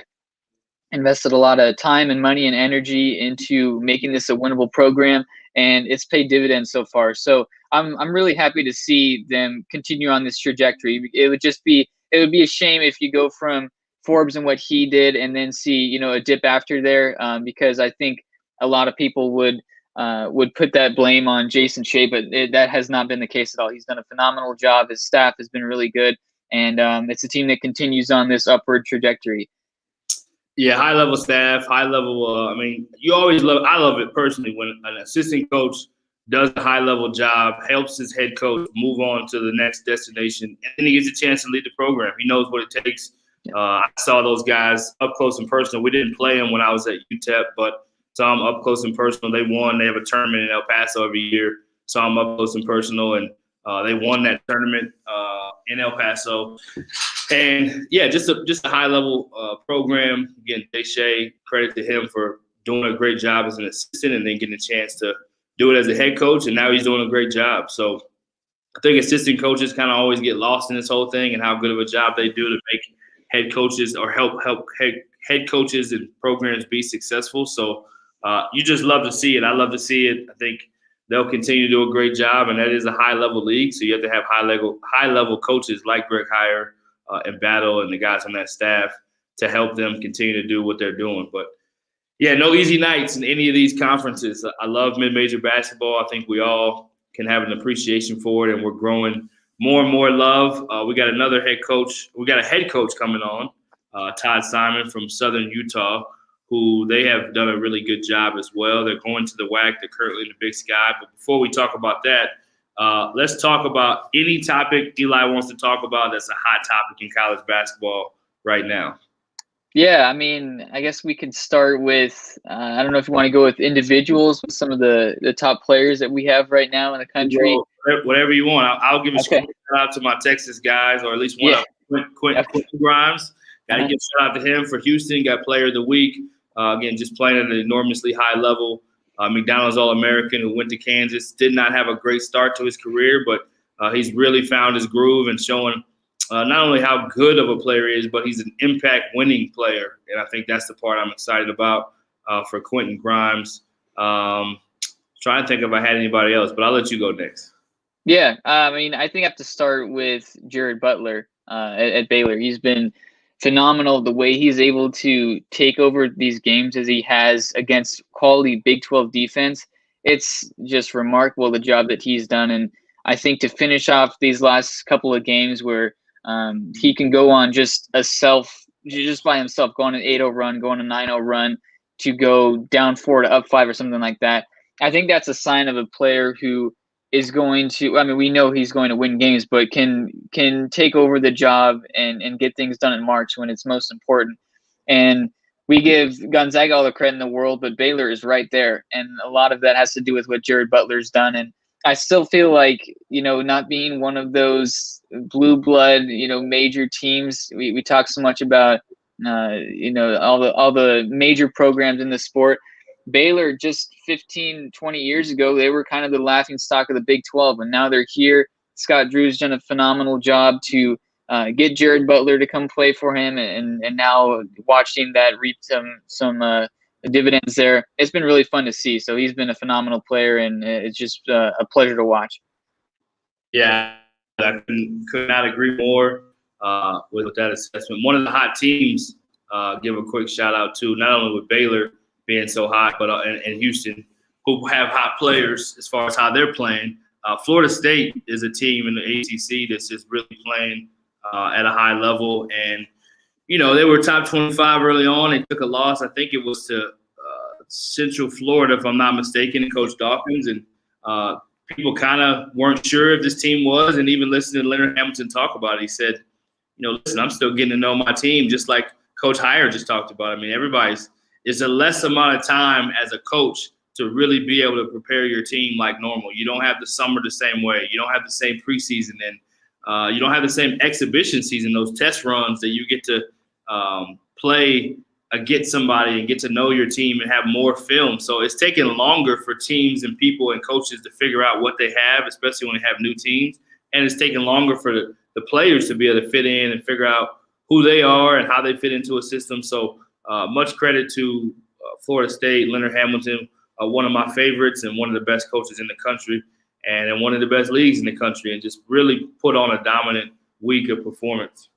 invested a lot of time and money and energy into making this a winnable program, and it's paid dividends so far. So I'm really happy to see them continue on this trajectory. It would be a shame if you go from Forbes and what he did and then see a dip after there, because I think a lot of people would put that blame on Jason Shea, but that has not been the case at all. He's done a phenomenal job. His staff has been really good, and it's a team that continues on this upward trajectory. Yeah, high-level staff, high-level you always I love it personally when an assistant coach does a high-level job, helps his head coach move on to the next destination, and then he gets a chance to lead the program. He knows what it takes. I saw those guys up close and personal. We didn't play them when I was at UTEP, but saw them up close and personal. They won. They have a tournament in El Paso every year. Saw them up close and personal, and they won that tournament in El Paso. And yeah, just a high level program. Again, Jay Shea, credit to him for doing a great job as an assistant, and then getting a chance to do it as a head coach. And now he's doing a great job. So I think assistant coaches kind of always get lost in this whole thing and how good of a job they do to make head coaches or help head coaches and programs be successful. So you just love to see it. I love to see it. I think they'll continue to do a great job, and that is a high-level league. So you have to have high-level coaches like Greg Heyer and Battle and the guys on that staff to help them continue to do what they're doing. But Yeah, no easy nights in any of these conferences. I love mid-major basketball. I think we all can have an appreciation for it, and we're growing more and more love. We got another head coach. We got a head coach coming on, Todd Simon from Southern Utah, who they have done a really good job as well. They're going to the WAC. They're currently in the Big Sky. But before we talk about that, let's talk about any topic Eli wants to talk about that's a hot topic in college basketball right now. Yeah, I mean, I guess we could start with, I don't know if you want to go with individuals, with some of the top players that we have right now in the country. Well, whatever you want. I'll give a Okay. shout out to my Texas guys, or at least one of them, Quentin Grimes. Got to give a shout out to him for Houston. Got Player of the Week. Again, just playing at an enormously high level. McDonald's All-American who went to Kansas. Did not have a great start to his career, but he's really found his groove and showing not only how good of a player he is, but he's an impact-winning player. And I think that's the part I'm excited about for Quentin Grimes. Trying to think if I had anybody else, but I'll let you go next. Yeah, I mean, I think I have to start with Jared Butler at Baylor. He's been phenomenal the way he's able to take over these games as he has against quality Big 12 defense. It's just remarkable the job that he's done. And I think to finish off these last couple of games where he can go on just by himself, go on an 8-0 run, go on a 9-0 run, to go down 4 to up 5 or something like that. I think that's a sign of a player who is going to, I mean, we know he's going to win games, but can take over the job and get things done in March when it's most important. And we give Gonzaga all the credit in the world, but Baylor is right there. And a lot of that has to do with what Jared Butler's done. And I still feel like, not being one of those blue blood, major teams, we talk so much about, all the major programs in the sport. Baylor just 15, 20 years ago, they were kind of the laughing stock of the Big 12, and now they're here. Scott Drew's done a phenomenal job to get Jared Butler to come play for him, and now watching that reap some dividends there. It's been really fun to see. So he's been a phenomenal player, and it's just a pleasure to watch. Yeah, I could not agree more with that assessment. One of the hot teams, give a quick shout out to, not only with Baylor being so hot, but and Houston, who have hot players as far as how they're playing. Florida State is a team in the ACC that's just really playing at a high level. And, they were top 25 early on. They took a loss. I think it was to Central Florida, if I'm not mistaken, and Coach Dawkins. And people kind of weren't sure if this team was. And even listening to Leonard Hamilton talk about it, he said, listen, I'm still getting to know my team, just like Coach Heyer just talked about. I mean, it's a less amount of time as a coach to really be able to prepare your team like normal. You don't have the summer the same way. You don't have the same preseason, and you don't have the same exhibition season, those test runs that you get to play against somebody and get to know your team and have more film. So it's taking longer for teams and people and coaches to figure out what they have, especially when they have new teams. And it's taking longer for the players to be able to fit in and figure out who they are and how they fit into a system. So much credit to Florida State, Leonard Hamilton, one of my favorites and one of the best coaches in the country, and in one of the best leagues in the country, and just really put on a dominant week of performance.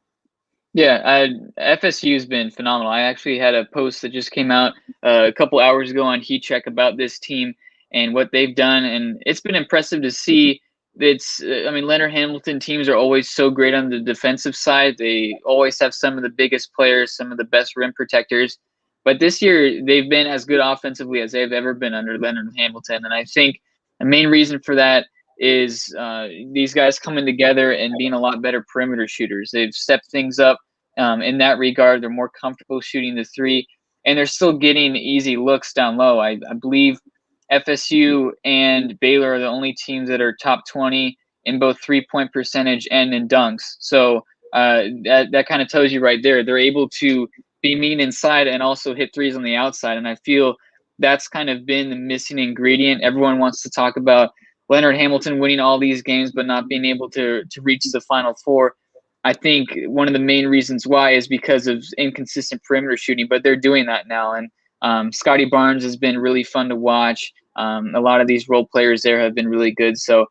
Yeah, FSU's been phenomenal. I actually had a post that just came out a couple hours ago on HeatCheck about this team and what they've done, and it's been impressive to see. Leonard Hamilton teams are always so great on the defensive side. They always have some of the biggest players, some of the best rim protectors. But this year, they've been as good offensively as they've ever been under Leonard Hamilton. And I think the main reason for that is these guys coming together and being a lot better perimeter shooters. They've stepped things up in that regard. They're more comfortable shooting the three, and they're still getting easy looks down low. I believe FSU and Baylor are the only teams that are top 20 in both 3-point percentage and in dunks. So that kind of tells you right there. They're able to be mean inside and also hit threes on the outside. And I feel that's kind of been the missing ingredient. Everyone wants to talk about Leonard Hamilton winning all these games but not being able to reach the Final Four. I think one of the main reasons why is because of inconsistent perimeter shooting, but they're doing that now. And Scotty Barnes has been really fun to watch. A lot of these role players there have been really good. So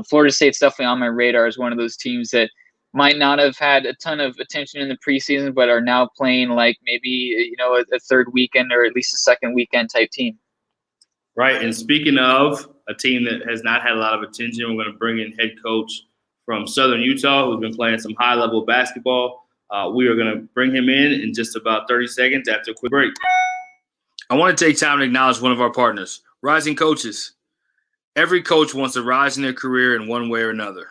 Florida State's definitely on my radar as one of those teams that might not have had a ton of attention in the preseason, but are now playing like maybe a third weekend or at least a second weekend type team. Right. And speaking of a team that has not had a lot of attention, we're going to bring in head coach from Southern Utah, who's been playing some high-level basketball. We are going to bring him in just about 30 seconds after a quick break. I want to take time to acknowledge one of our partners, Rising Coaches. Every coach wants to rise in their career in one way or another.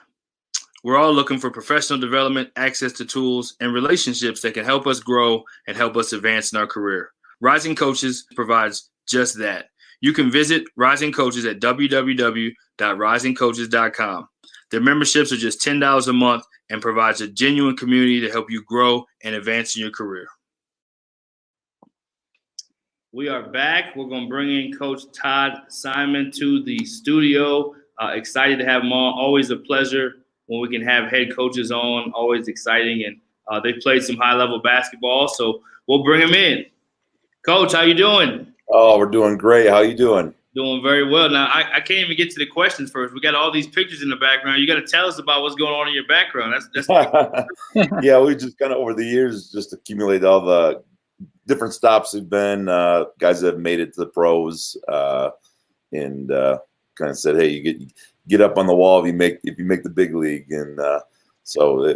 We're all looking for professional development, access to tools, and relationships that can help us grow and help us advance in our career. Rising Coaches provides just that. You can visit Rising Coaches at www.risingcoaches.com. Their memberships are just $10 a month and provides a genuine community to help you grow and advance in your career. We are back. We're going to bring in Coach Todd Simon to the studio. Excited to have him on. Always a pleasure when we can have head coaches on. Always exciting. And they played some high-level basketball, so we'll bring him in. Coach, how you doing? Oh, we're doing great. How you doing? Doing very well. Now, I can't even get to the questions first. We got all these pictures in the background. You got to tell us about what's going on in your background. That's Yeah, we just kind of over the years just accumulated all the different stops we've been, guys that have made it to the pros, and kind of said, hey, you get up on the wall if you make the big league, and so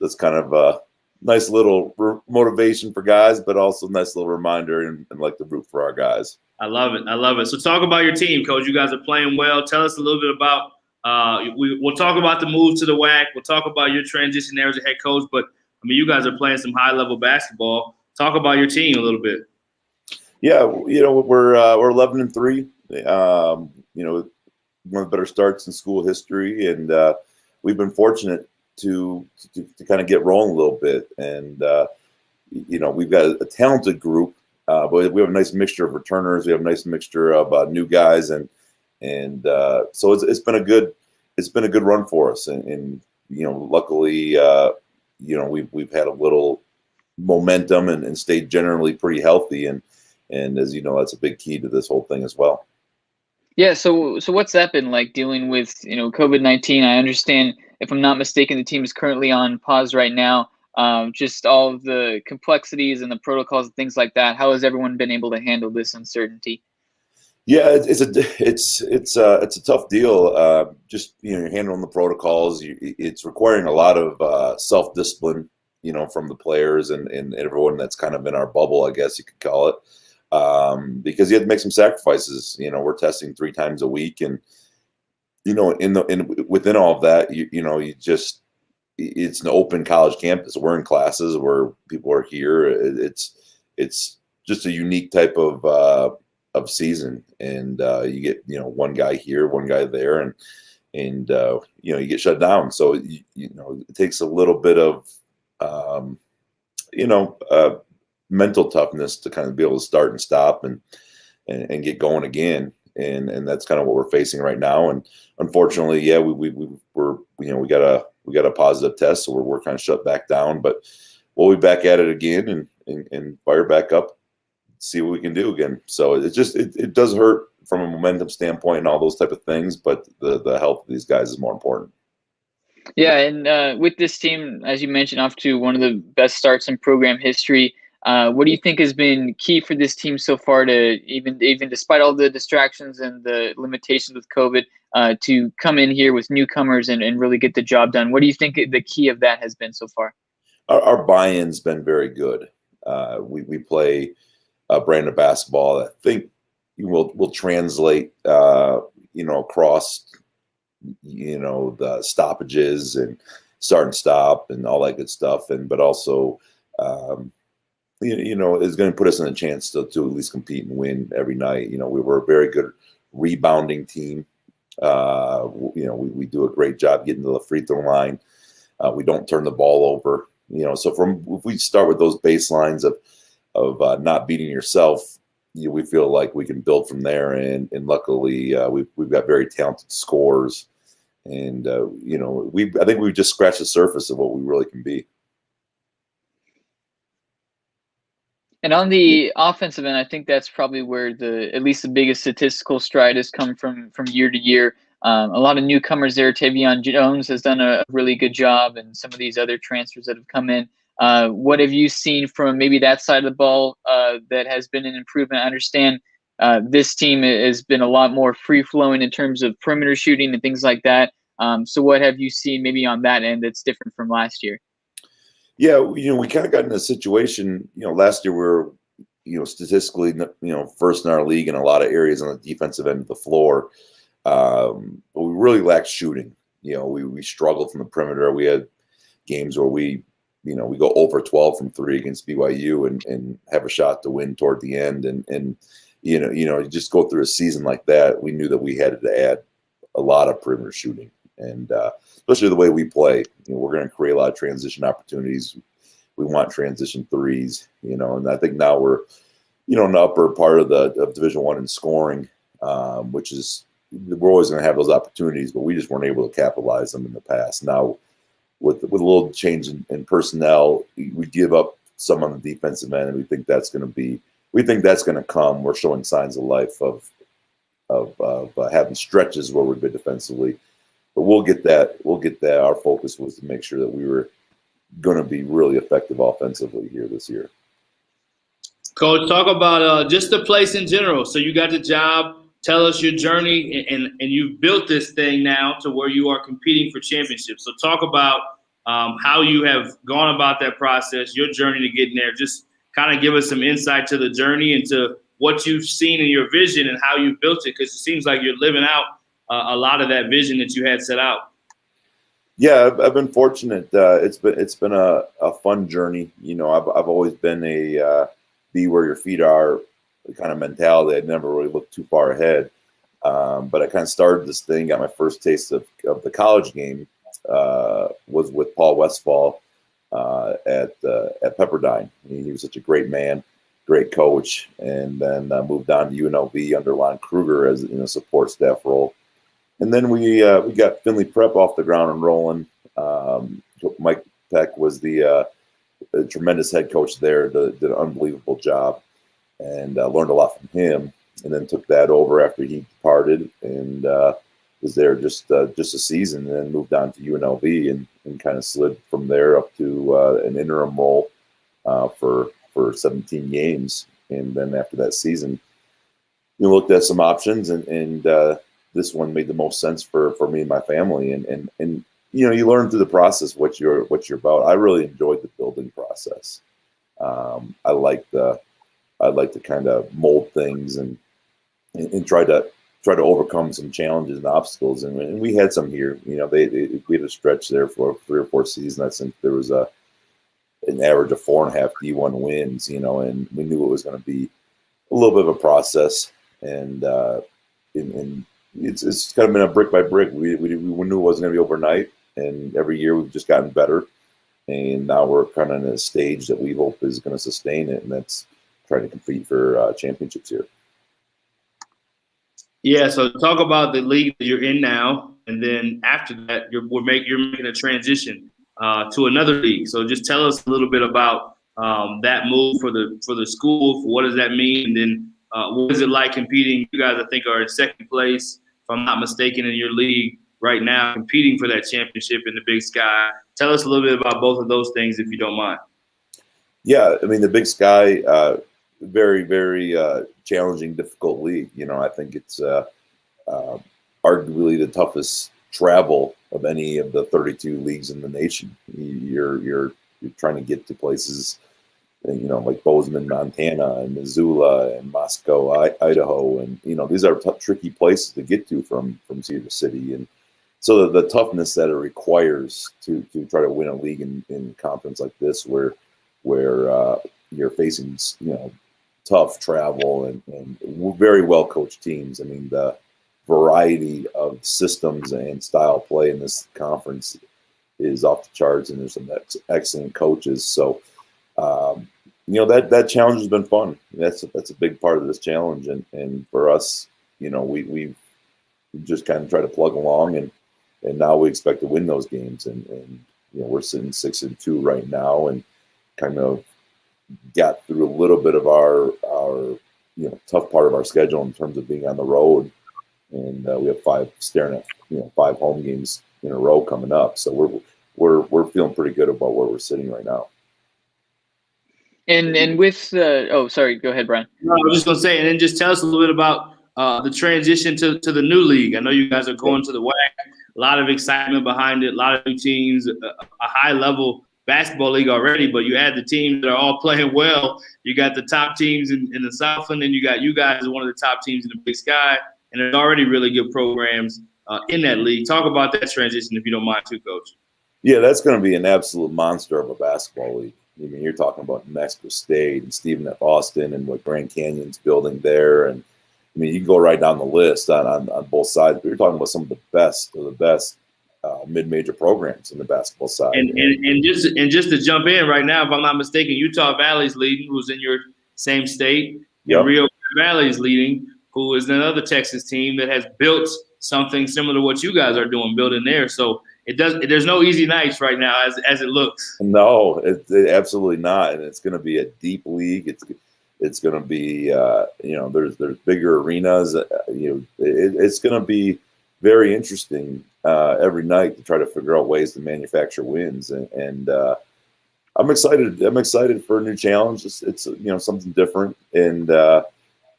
that's kind of a nice little motivation for guys, but also a nice little reminder and like to root for our guys. I love it. I love it. So talk about your team, Coach. You guys are playing well. Tell us a little bit about we'll talk about the move to the WAC. We'll talk about your transition there as a head coach. But, I mean, you guys are playing some high-level basketball. Talk about your team a little bit. Yeah, we're 11-3. One of the better starts in school history, and we've been fortunate to kind of get rolling a little bit. And we've got a talented group. But we have a nice mixture of returners. We have a nice mixture of new guys, and so it's been a good run for us. And luckily, we've had a little momentum and stayed generally pretty healthy. And as you know, that's a big key to this whole thing as well. Yeah. So what's that been like dealing with COVID-19? I understand, if I'm not mistaken, the team is currently on pause right now. Just all of the complexities and the protocols and things like that. How has everyone been able to handle this uncertainty? Yeah, it's a tough deal. Just you're handling the protocols. It's requiring a lot of self-discipline, from the players and everyone that's kind of in our bubble, I guess you could call it, because you have to make some sacrifices. We're testing 3 times a week, and within all of that, it's an open college campus. We're in classes where people are here. It's just a unique type of season, and you get one guy here, one guy there, and you get shut down. So it takes a little bit of mental toughness to kind of be able to start and stop and get going again. And that's kind of what we're facing right now. And unfortunately, yeah, we got a positive test, so we're kind of shut back down. But we'll be back at it again and fire back up, see what we can do again. So it does hurt from a momentum standpoint and all those type of things, but the health of these guys is more important. Yeah, and with this team, as you mentioned, off to one of the best starts in program history. What do you think has been key for this team so far to even despite all the distractions and the limitations with COVID, to come in here with newcomers and really get the job done? What do you think the key of that has been so far? Our buy-in's been very good. We play a brand of basketball that I think will translate, across, the stoppages and start and stop and all that good stuff. But also, is going to put us in a chance to at least compete and win every night. We were a very good rebounding team. We do a great job getting to the free throw line. We don't turn the ball over. So if we start with those baselines of not beating yourself, we feel like we can build from there. And luckily, we've got very talented scorers. And I think we've just scratched the surface of what we really can be. And on the offensive end, I think that's probably where at least the biggest statistical stride has come from year to year. A lot of newcomers there. Tavion Jones has done a really good job, and some of these other transfers that have come in. What have you seen from maybe that side of the ball that has been an improvement? I understand this team has been a lot more free-flowing in terms of perimeter shooting and things like that. So what have you seen maybe on that end that's different from last year? Yeah, we kind of got in a situation, last year we were, statistically, first in our league in a lot of areas on the defensive end of the floor. But we really lacked shooting. We struggled from the perimeter. We had games where we go over 12 from 3 against BYU and have a shot to win toward the end. And you just go through a season like that, we knew that we had to add a lot of perimeter shooting. And especially the way we play, we're going to create a lot of transition opportunities. We want transition threes, and I think now we're, in the upper part of Division I in scoring, which is, we're always going to have those opportunities, but we just weren't able to capitalize them in the past. Now, with a little change in personnel, we give up some on the defensive end, and we think that's going to come. We're showing signs of life of having stretches where we're good defensively. But we'll get that. Our focus was to make sure that we were going to be really effective offensively here this year. Coach, talk about just the place in general. So you got the job. Tell us your journey, and you've built this thing now to where you are competing for championships. So talk about how you have gone about that process, your journey to getting there. Just kind of give us some insight to the journey and to what you've seen in your vision and how you built it, because it seems like you're living out a lot of that vision that you had set out. Yeah, I've been fortunate. It's been a fun journey. I've always been a be where your feet are kind of mentality. I'd never really looked too far ahead. But I kind of started this thing, got my first taste of the college game, was with Paul Westphal at Pepperdine. He was such a great man, great coach, and then moved on to UNLV under Lon Kruger as in a support staff role. And then we got Finley Prep off the ground and rolling. Mike Peck was the tremendous head coach there, did an unbelievable job, and learned a lot from him. And then took that over after he departed, and was there just a season, and then moved on to UNLV and kind of slid from there up to an interim role for 17 games. And then after that season, looked at some options, and this one made the most sense for me and my family. And you learn through the process what you're about. I really enjoyed the building process. I like to kind of mold things and try to overcome some challenges and obstacles. And we had some here. We had a stretch there for 3 or 4 seasons. I think there was an average of 4.5 D1 wins. And we knew it was going to be a little bit of a process. And it's kind of been a brick by brick. We knew it wasn't going to be overnight, and every year we've just gotten better. And now we're kind of in a stage that we hope is going to sustain it, and that's trying to compete for championships here. Yeah, so talk about the league that you're in now, and then after that, you're making a transition to another league. So just tell us a little bit about that move for the school. What does that mean? And then what is it like competing? You guys, I think, are in second place, if I'm not mistaken, in your league right now, competing for that championship in the Big Sky. Tell us a little bit about both of those things, if you don't mind. Yeah, I mean, the Big Sky, very, very challenging, difficult league. I think it's arguably the toughest travel of any of the 32 leagues in the nation. You're trying to get to places, like Bozeman, Montana, and Missoula, and Moscow, Idaho, and these are tricky places to get to from Cedar City, and so the toughness that it requires to try to win a league in a conference like this, where you're facing tough travel and very well coached teams. I mean, the variety of systems and style play in this conference is off the charts, and there's some excellent coaches. So. That challenge has been fun. That's a big part of this challenge, and for us, we've just kind of try to plug along, and now we expect to win those games, and we're sitting 6-2 right now, and kind of got through a little bit of our tough part of our schedule in terms of being on the road, and we have five home games in a row coming up. So we're feeling pretty good about where we're sitting right now. And with oh, sorry, go ahead, Brian. No, I was just gonna say, and then just tell us a little bit about the transition to the new league. I know you guys are going to the WAC. A lot of excitement behind it. A lot of new teams. A high level basketball league already, but you add the teams that are all playing well. You got the top teams in the Southland, and you got you guys as one of the top teams in the Big Sky, and there's already really good programs in that league. Talk about that transition, if you don't mind, too, Coach. Yeah, that's going to be an absolute monster of a basketball league. I mean, you're talking about New Mexico State and Stephen F. Austin and what Grand Canyon's building there, and I mean, you can go right down the list on both sides. But you're talking about some of the best mid-major programs in the basketball side. And just to jump in right now, if I'm not mistaken, Utah Valley's leading, who's in your same state. Yep. And Rio Valley's leading, who is another Texas team that has built something similar to what you guys are doing, building there. So there's no easy nights right now as it looks. No, it absolutely not. And it's going to be a deep league. It's going to be there's bigger arenas. It's going to be very interesting every night to try to figure out ways to manufacture wins. And I'm excited. I'm excited for a new challenge. It's something different. And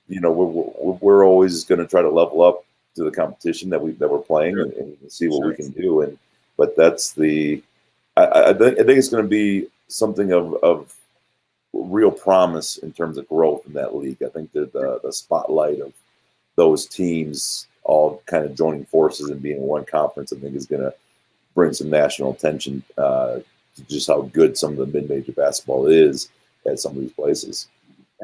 we're always going to try to level up to the competition that we're playing and see what we can do. But that's I think it's going to be something of real promise in terms of growth in that league. I think that the spotlight of those teams all kind of joining forces and being in one conference, I think, is going to bring some national attention to just how good some of the mid-major basketball is at some of these places.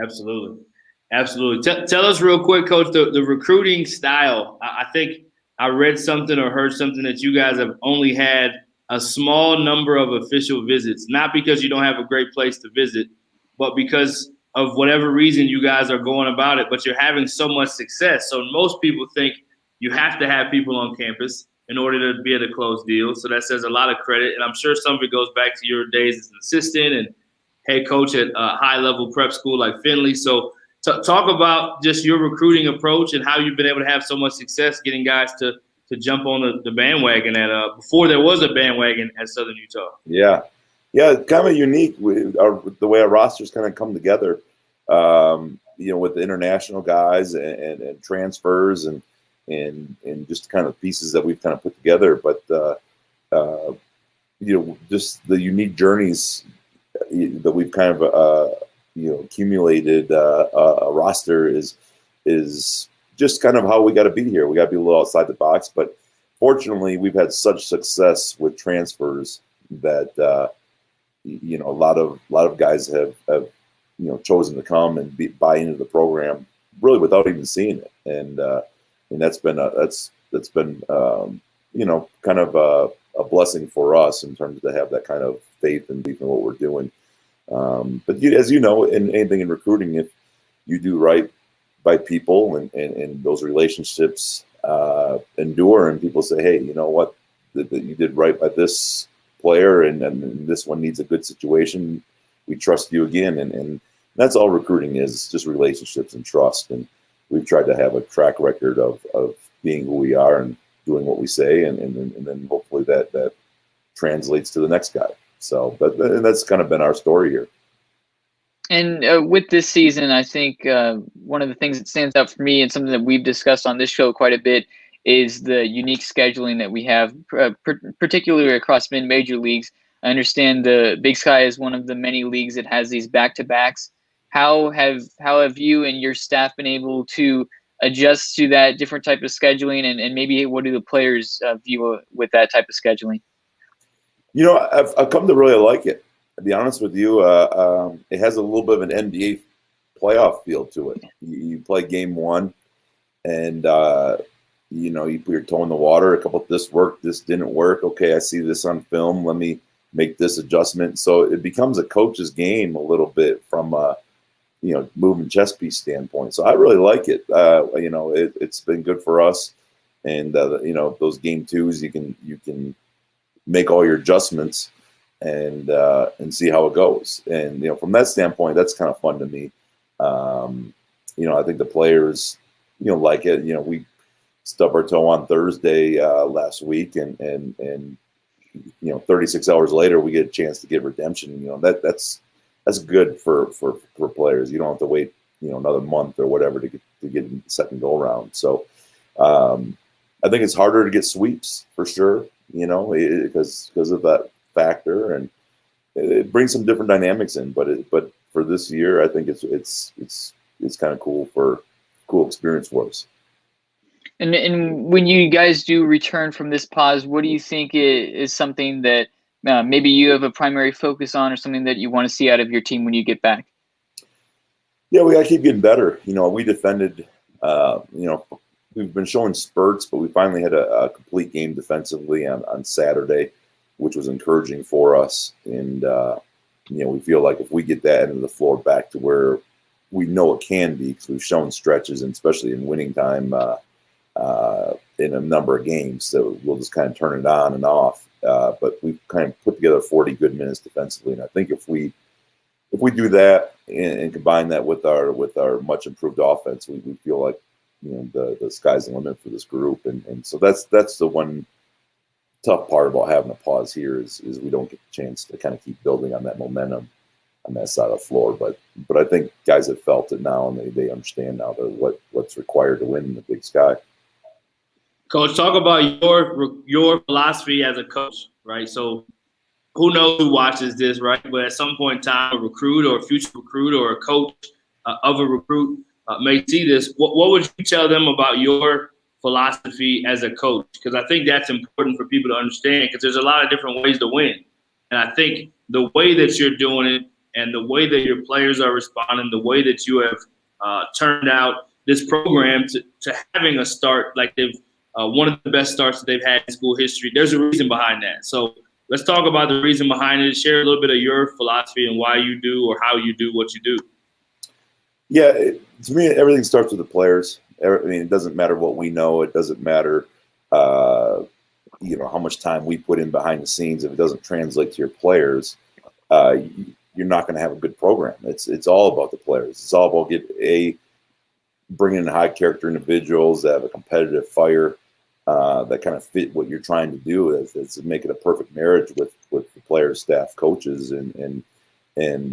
Absolutely. Tell us real quick, Coach, the recruiting style. I think I read something or heard something that you guys have only had a small number of official visits, not because you don't have a great place to visit, but because of whatever reason you guys are going about it, but you're having so much success. So most people think you have to have people on campus in order to be able to close deals. So that says a lot of credit. And I'm sure some of it goes back to your days as an assistant and head coach at a high-level prep school like Findlay. So talk about just your recruiting approach and how you've been able to have so much success getting guys to jump on the bandwagon before there was a bandwagon at Southern Utah. Yeah, kind of unique with the way our rosters kind of come together, with the international guys and transfers and just kind of pieces that we've kind of put together. But, just the unique journeys that we've kind of, accumulated a roster is just kind of how we got to be here. We got to be a little outside the box. But fortunately, we've had such success with transfers that, a lot of guys have chosen to come and buy into the program really without even seeing it, and that's been kind of a blessing for us in terms of to have that kind of faith and belief in what we're doing. But as you know, in anything in recruiting, if you do right by people and those relationships endure, and people say, hey, you know what, that you did right by this player, and this one needs a good situation, we trust you again, and that's all recruiting is, just relationships and trust. And we've tried to have a track record of being who we are and doing what we say, and then hopefully that translates to the next guy. So, but that's kind of been our story here. And with this season, I think one of the things that stands out for me, and something that we've discussed on this show quite a bit, is the unique scheduling that we have, particularly across mid-major leagues. I understand the Big Sky is one of the many leagues that has these back-to-backs. How have you and your staff been able to adjust to that different type of scheduling, and maybe what do the players view with that type of scheduling? I've come to really like it. To be honest with you, it has a little bit of an NBA playoff feel to it. You play game one, and you put your toe in the water. A couple of this worked, this didn't work. Okay, I see this on film. Let me make this adjustment. So it becomes a coach's game a little bit from moving chess piece standpoint. So I really like it. It's been good for us. And those game twos, you can make all your adjustments and see how it goes. And from that standpoint, that's kind of fun to me. I think the players like it. We stub our toe on Thursday last week, and 36 hours later we get a chance to get redemption. That's good for players. You don't have to wait another month or whatever to get a second go around. So I think it's harder to get sweeps for sure, because of that factor, and it brings some different dynamics in. But for this year, I think it's kind of cool experience for us. And when you guys do return from this pause, what do you think is something that maybe you have a primary focus on, or something that you want to see out of your team when you get back? Yeah, we got to keep getting better. We defended, we've been showing spurts, but we finally had a complete game defensively on Saturday, which was encouraging for us. And, we feel like if we get that end of the floor back to where we know it can be, because we've shown stretches, and especially in winning time in a number of games, so we'll just kind of turn it on and off. But we've kind of put together 40 good minutes defensively. And I think if we do that and combine that with our much improved offense, we feel like the sky's the limit for this group. And so that's the one tough part about having a pause here is we don't get the chance to kind of keep building on that momentum on that side of the floor. But I think guys have felt it now, and they understand now that what's required to win in the Big Sky. Coach, talk about your philosophy as a coach, right? So who knows who watches this, right? But at some point in time, a recruit or a future recruit or a coach of a recruit may see this. What would you tell them about your philosophy as a coach? Because I think that's important for people to understand, because there's a lot of different ways to win. And I think the way that you're doing it and the way that your players are responding, the way that you have turned out this program to having a start like they've one of the best starts that they've had in school history, there's a reason behind that. So let's talk about the reason behind it. Share a little bit of your philosophy and why you do or how you do what you do. Yeah, to me, everything starts with the players. It doesn't matter what we know. It doesn't matter, how much time we put in behind the scenes. If it doesn't translate to your players, you're not going to have a good program. It's all about the players. It's all about bringing in high character individuals that have a competitive fire, that kind of fit what you're trying to do. Is to make it a perfect marriage with the players, staff, coaches, and from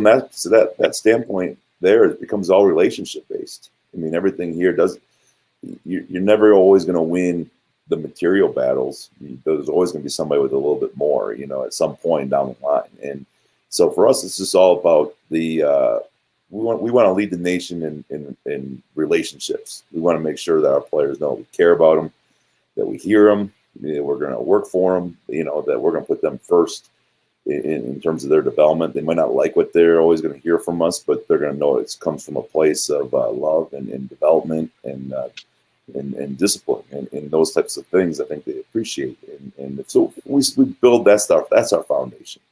that standpoint, there it becomes all relationship based. Everything here you're never always going to win the material battles. There's always going to be somebody with a little bit more, at some point down the line. And so for us, it's just all about we want to lead the nation in relationships. We want to make sure that our players know we care about them, that we hear them, we're going to work for them, that we're going to put them first in terms of their development. They might not like what they're always going to hear from us, but they're going to know it comes from a place of love and development and discipline and those types of things. I think they appreciate. And so we build that stuff. That's our foundation.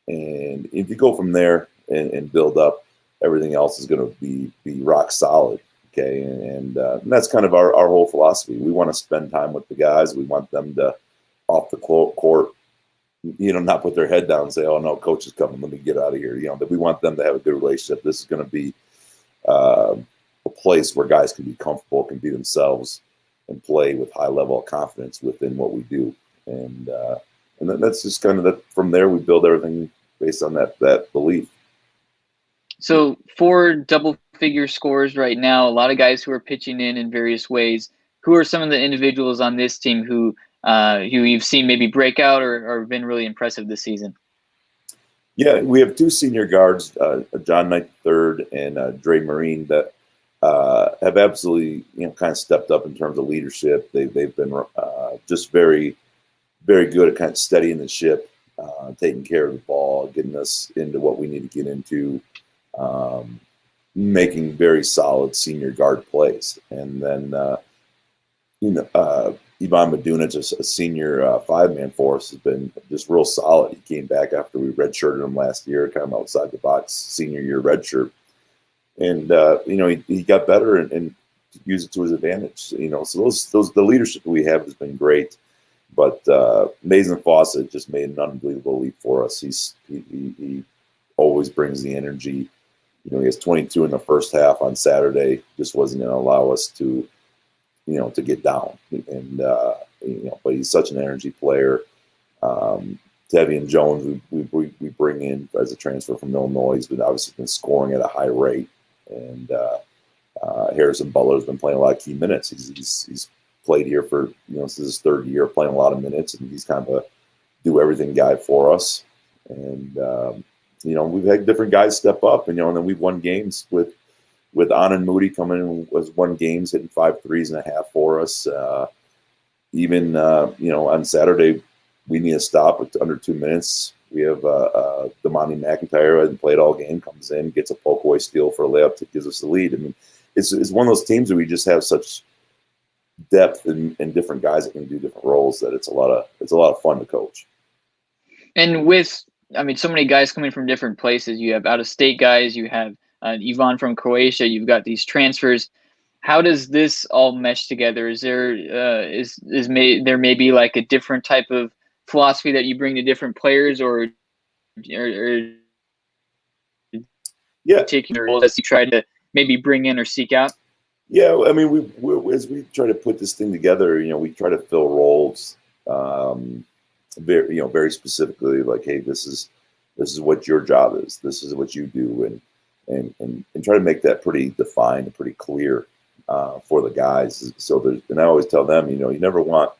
And if you go from there and build up, everything else is going to be rock solid. Okay. And that's kind of our whole philosophy. We want to spend time with the guys. We want them to, off the court, not put their head down and say, "Oh no, coach is coming. Let me get out of here." That we want them to have a good relationship. This is going to be a place where guys can be comfortable, can be themselves, and play with high level of confidence within what we do. And then that's just kind of that. From there, we build everything based on that belief. So 4 double-figure scores right now. A lot of guys who are pitching in various ways. Who are some of the individuals on this team who you've seen maybe break out or been really impressive this season? Yeah, we have 2 senior guards, John Knight III and Dre Marine, that have absolutely kind of stepped up in terms of leadership. They've been just very, very good at kind of steadying the ship, taking care of the ball, getting us into what we need to get into, making very solid senior guard plays. And then Ivan Medunich, a senior 5-man for us, has been just real solid. He came back after we redshirted him last year, kind of outside the box senior year redshirt. And, he got better and used it to his advantage. So the leadership we have has been great. But Mason Fawcett just made an unbelievable leap for us. He always brings the energy. He has 22 in the first half on Saturday. Just wasn't going to allow us to to get down. And but he's such an energy player. Tevian Jones, we bring in as a transfer from Illinois. He's obviously been scoring at a high rate, and Harrison Butler's been playing a lot of key minutes. He's played here for this is his third year playing a lot of minutes, and he's kind of a do everything guy for us. And we've had different guys step up, and then we've won games with Anand Moody coming in, was won games hitting 5 threes and a half for us. Even on Saturday, we need a stop with under 2 minutes. We have Damani McIntyre, who hasn't played all game, comes in, gets a poke away steal for a layup that gives us the lead. I mean, it's one of those teams where we just have such depth and different guys that can do different roles that it's a lot of fun to coach. And with, so many guys coming from different places. You have out-of-state guys. You have Ivan from Croatia. You've got these transfers. How does this all mesh together? Is there there may be like a different type of philosophy that you bring to different players, or particular roles that you try to maybe bring in or seek out? Yeah, I mean, we as we try to put this thing together, we try to fill roles very specifically. Like, hey, this is what your job is. This is what you do, and try to make that pretty defined and pretty clear for the guys. So and I always tell them, you never want,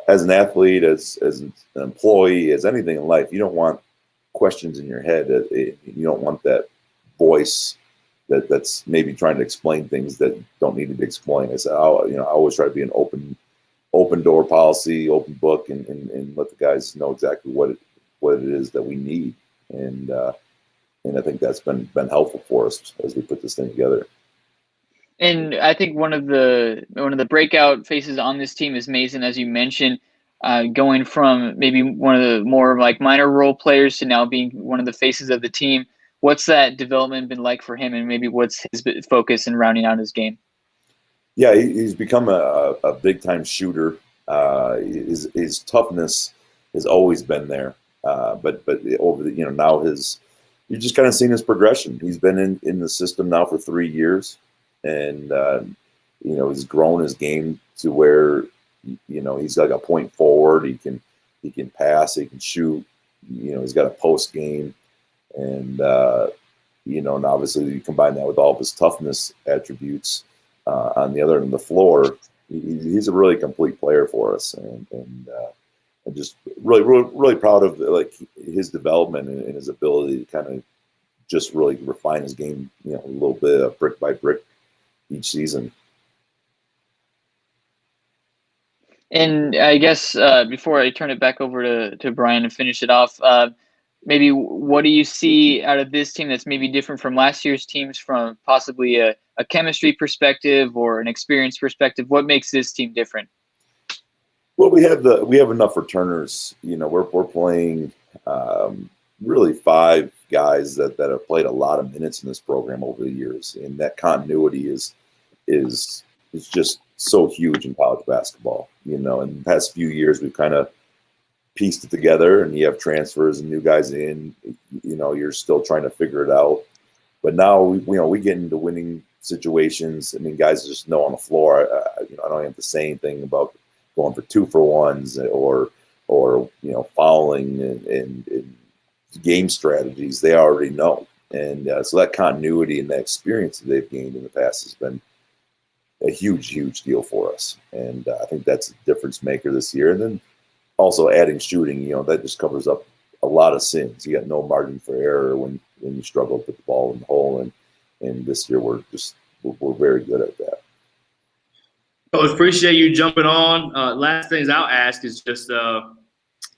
as an athlete, as an employee, as anything in life, you don't want questions in your head. You don't want that voice that's maybe trying to explain things that don't need to be explained. I said, I always try to be an open door policy, open book, and let the guys know exactly what it is that we need. And I think that's been helpful for us as we put this thing together. And I think one of the breakout faces on this team is Mason, as you mentioned, going from maybe one of the more like minor role players to now being one of the faces of the team. What's that development been like for him, and maybe what's his focus in rounding out his game? Yeah, he's become a big time shooter. His toughness has always been there, but over the now you're just kind of seeing his progression. He's been in the system now for 3 years, and he's grown his game to where he's like a point forward. He can pass, he can shoot. He's got a post game. And, and obviously you combine that with all of his toughness attributes on the other end of the floor. He's a really complete player for us. And just really, really, really proud of like his development and his ability to kind of just really refine his game, a little bit brick by brick each season. And I guess before I turn it back over to Brian and finish it off, maybe what do you see out of this team that's maybe different from last year's teams from possibly a chemistry perspective or an experience perspective? What makes this team different? Well, we have enough returners. We're playing really 5 guys that have played a lot of minutes in this program over the years, and that continuity is just so huge in college basketball. In the past few years, we've kind of pieced it together, and you have transfers and new guys in. You're still trying to figure it out. But now we get into winning situations. I mean, guys just know on the floor. I don't have to say anything about going for 2-for-1s or fouling and game strategies. They already know, and so that continuity and that experience that they've gained in the past has been a huge deal for us. And I think that's a difference maker this year. And then also adding shooting, that just covers up a lot of sins. You got no margin for error when you struggle to put the ball in the hole. And this year we're very good at that. Coach, appreciate you jumping on. Last things I'll ask is just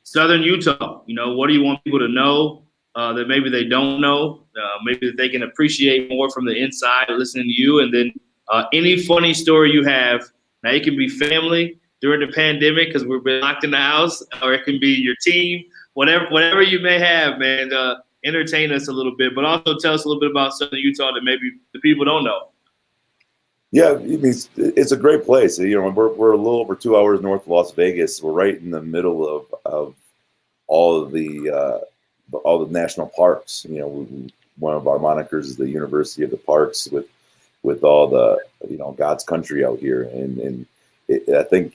Southern Utah. What do you want people to know that maybe they don't know? Maybe that they can appreciate more from the inside listening to you. And then any funny story you have. Now, it can be family during the pandemic because we've been locked in the house, or it can be your team, whatever you may have, man. Entertain us a little bit, but also tell us a little bit about Southern Utah that maybe the people don't know. Yeah, it's a great place. We're a little over 2 hours north of Las Vegas. We're right in the middle of all of the national parks. One of our monikers is the University of the Parks with with all the God's country out here, and I think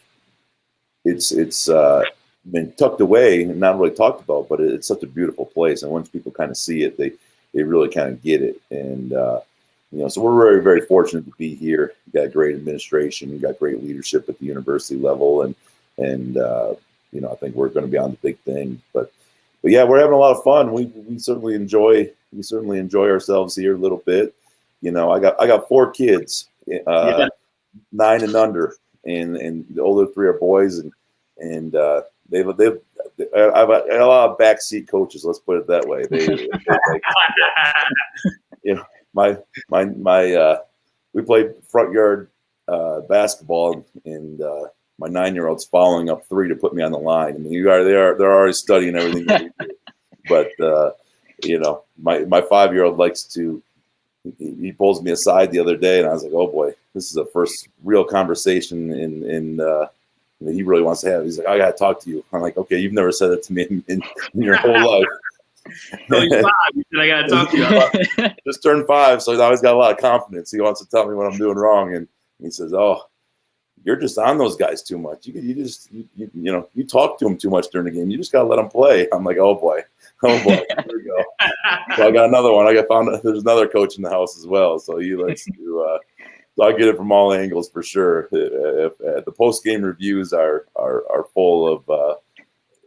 it's been tucked away and not really talked about, but it's such a beautiful place, and once people kind of see it, they really kind of get it, and so we're very, very fortunate to be here. We got great administration, we got great leadership at the university level, and I think we're going to be on the big thing, but yeah, we're having a lot of fun. We certainly enjoy ourselves here a little bit. I got 4 kids, 9 and under, and the older 3 are boys, and I've a lot of backseat coaches. Let's put it that way. We played front yard basketball, and my 9-year-old's following up 3 to put me on the line. I mean, they're already studying everything that we do. But my 5-year-old likes to. He pulls me aside the other day, and I was like, "Oh boy, this is the first real conversation that he really wants to have." He's like, "I gotta talk to you." I'm like, "Okay, you've never said that to me in your whole life." No, he's 5. He said, "I gotta talk to you." Just turned 5, so now he's got a lot of confidence. He wants to tell me what I'm doing wrong, and he says, "Oh, you're just on those guys too much. You talk to them too much during the game. You just gotta let them play." I'm like, "Oh boy, here we go." So I got another one. There's another coach in the house as well, so he likes to. So I get it from all angles for sure. The post game reviews are full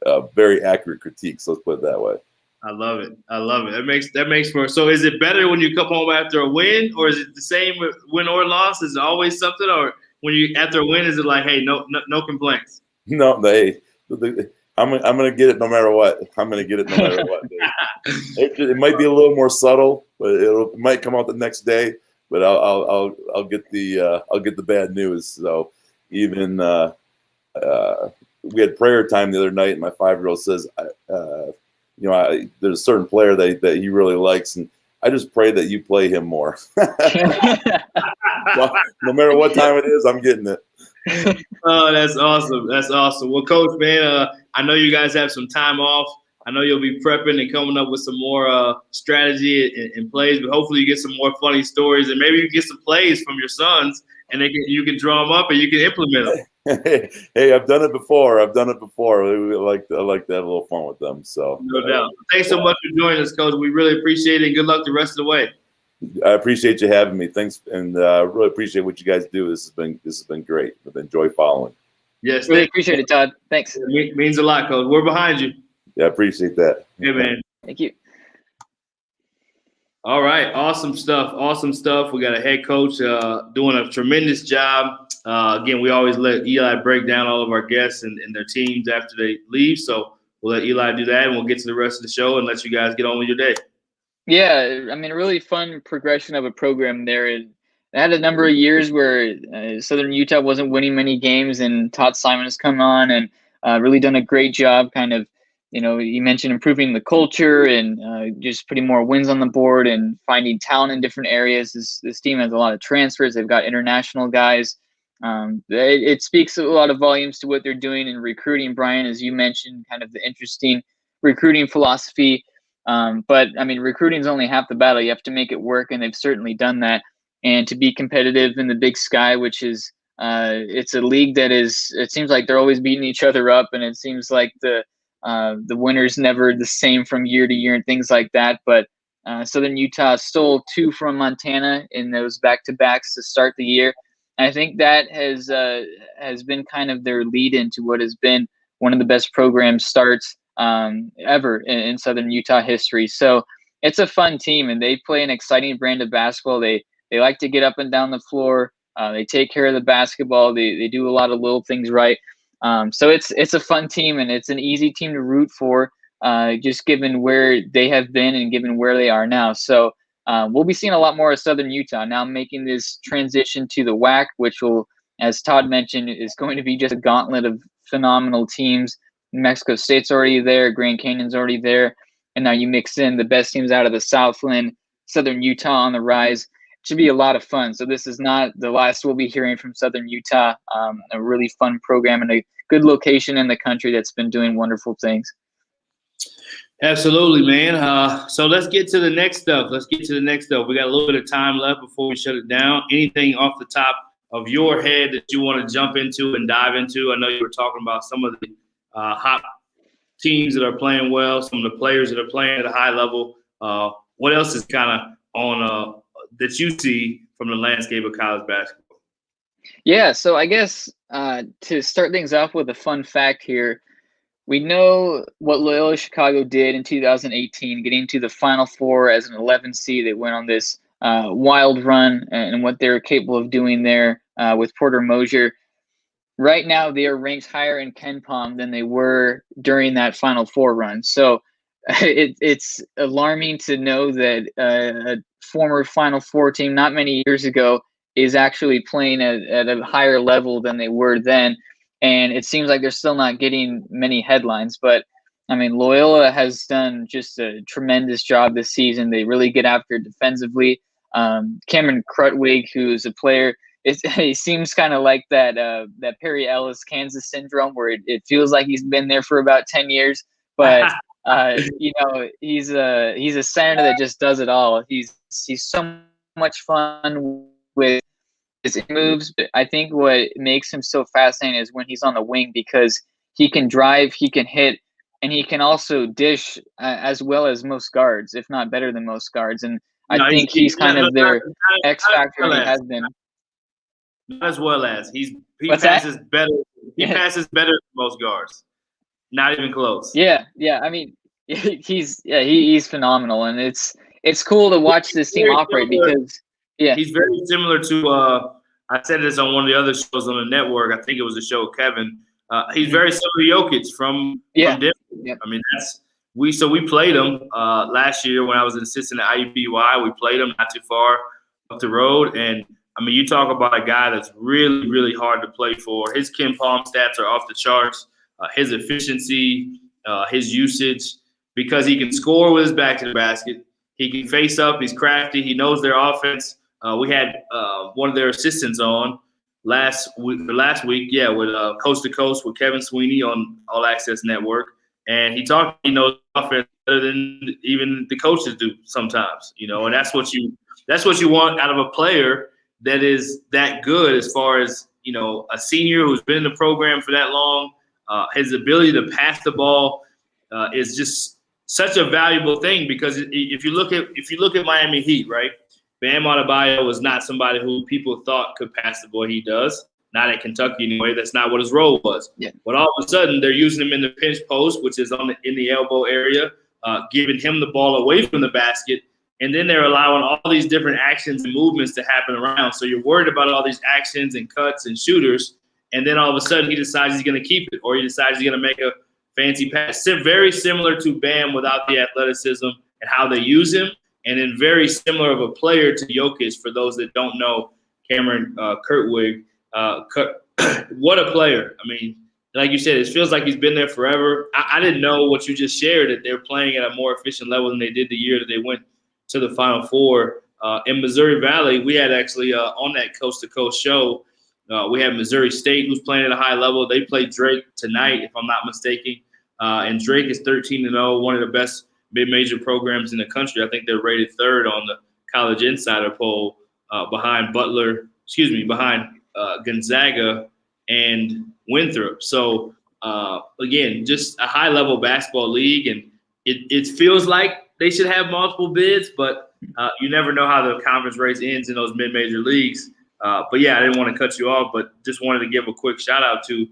of very accurate critiques. Let's put it that way. I love it. That makes for. So is it better when you come home after a win, or is it the same with win or loss? Is it always something, or when you after a win, is it like, hey, no complaints? No, I'm gonna get it no matter what. I'm gonna get it no matter what. It might be a little more subtle, but it might come out the next day. But I'll get the bad news. So even we had prayer time the other night, and my 5-year-old says, there's a certain player that he really likes, and I just pray that you play him more. Well, no matter what time it is, I'm getting it. Oh, that's awesome. That's awesome. Well, Coach, man, I know you guys have some time off. I know you'll be prepping and coming up with some more strategy and plays, but hopefully you get some more funny stories, and maybe you get some plays from your sons, and you can draw them up and you can implement them. Hey, I've done it before. I like to have a little fun with them. So no doubt. Thanks so much for joining us, Coach. We really appreciate it, and good luck the rest of the way. I appreciate you having me. Thanks, and really appreciate what you guys do. This has been great. I've enjoyed following. Yes, really appreciate it, Todd. Thanks. It means a lot, Coach. We're behind you. Yeah, I appreciate that. Hey, man. Thank you. All right, awesome stuff. We got a head coach doing a tremendous job. Again, we always let Eli break down all of our guests and their teams after they leave. So we'll let Eli do that, and we'll get to the rest of the show and let you guys get on with your day. Yeah, I mean, a really fun progression of a program there. It had a number of years where Southern Utah wasn't winning many games, and Todd Simon has come on and really done a great job kind of, you mentioned improving the culture and just putting more wins on the board and finding talent in different areas. This team has a lot of transfers. They've got international guys. It speaks a lot of volumes to what they're doing in recruiting, Brian, as you mentioned, kind of the interesting recruiting philosophy. But I mean, recruiting is only half the battle. You have to make it work, and they've certainly done that. And to be competitive in the Big Sky, which is it's a league that it seems like they're always beating each other up, and it seems like the winner's never the same from year to year and things like that. But Southern Utah stole 2 from Montana in those back-to-backs to start the year. And I think that has been kind of their lead into what has been one of the best program starts ever in Southern Utah history. So it's a fun team, and they play an exciting brand of basketball. They like to get up and down the floor. They take care of the basketball. They do a lot of little things right. So it's a fun team, and it's an easy team to root for, just given where they have been and given where they are now. So we'll be seeing a lot more of Southern Utah now making this transition to the WAC, which will, as Todd mentioned, is going to be just a gauntlet of phenomenal teams. New Mexico State's already there, Grand Canyon's already there, and now you mix in the best teams out of the Southland, Southern Utah on the rise. It should be a lot of fun. So this is not the last we'll be hearing from Southern Utah. A really fun program and a good location in the country that's been doing wonderful things. Absolutely, man. So let's get to the next stuff. We got a little bit of time left before we shut it down. Anything off the top of your head that you want to jump into and dive into? I know you were talking about some of the hot teams that are playing well, some of the players that are playing at a high level. What else is kind of on that you see from the landscape of college basketball? Yeah, so I guess to start things off with a fun fact here, we know what Loyola Chicago did in 2018, getting to the Final Four as an 11 seed. They went on this wild run and what they're capable of doing there with Porter Moser. Right now, they are ranked higher in KenPom than they were during that Final Four run. So it's alarming to know that a former Final Four team not many years ago is actually playing at a higher level than they were then. And it seems like they're still not getting many headlines. But, I mean, Loyola has done just a tremendous job this season. They really get after it defensively. Cameron Krutwig, who's a player, he seems kind of like that Perry Ellis Kansas syndrome, where it feels like he's been there for about 10 years. But, he's a center that just does it all. He's so much fun with his moves, but I think what makes him so fascinating is when he's on the wing, because he can drive, he can hit, and he can also dish as well as most guards, if not better than most guards. And I think he's kind of their X factor, and he has been. Not as well as he passes better. He passes better than most guards. Not even close. Yeah. I mean, he's phenomenal, and it's cool to watch this team operate because. Yeah, he's very similar to. I said this on one of the other shows on the network. I think it was the show with Kevin. He's very similar to Jokic from Denver. Yep. I mean, we played him last year when I was an assistant at IUPUI. We played him not too far up the road, and I mean, you talk about a guy that's really, really hard to play for. His KenPom stats are off the charts. His efficiency, his usage, because he can score with his back to the basket. He can face up. He's crafty. He knows their offense. We had one of their assistants on last week, with Coast to Coast with Kevin Sweeney on All Access Network, and he knows offense better than even the coaches do sometimes, and that's what you want out of a player that is that good as far as, a senior who's been in the program for that long. His ability to pass the ball is just such a valuable thing, because if you look at Miami Heat, right? Bam Adebayo was not somebody who people thought could pass the ball. He does. Not at Kentucky anyway. That's not what his role was. Yeah. But all of a sudden, they're using him in the pinch post, which is in the elbow area, giving him the ball away from the basket, and then they're allowing all these different actions and movements to happen around. So you're worried about all these actions and cuts and shooters, and then all of a sudden he decides he's going to keep it, or he decides he's going to make a fancy pass. Very similar to Bam without the athleticism and how they use him. And then very similar of a player to Jokic, for those that don't know Cameron Krutwig. What a player. I mean, like you said, it feels like he's been there forever. I didn't know what you just shared, that they're playing at a more efficient level than they did the year that they went to the Final Four. In Missouri Valley, we had actually on that Coast to Coast show, we had Missouri State, who's playing at a high level. They played Drake tonight, if I'm not mistaken. And Drake is 13-0, one of the best mid-major programs in the country. I think they're rated third on the College Insider poll, behind Gonzaga and Winthrop. So, again, just a high-level basketball league, and it feels like they should have multiple bids, but you never know how the conference race ends in those mid-major leagues. But, yeah, I didn't want to cut you off, but just wanted to give a quick shout-out to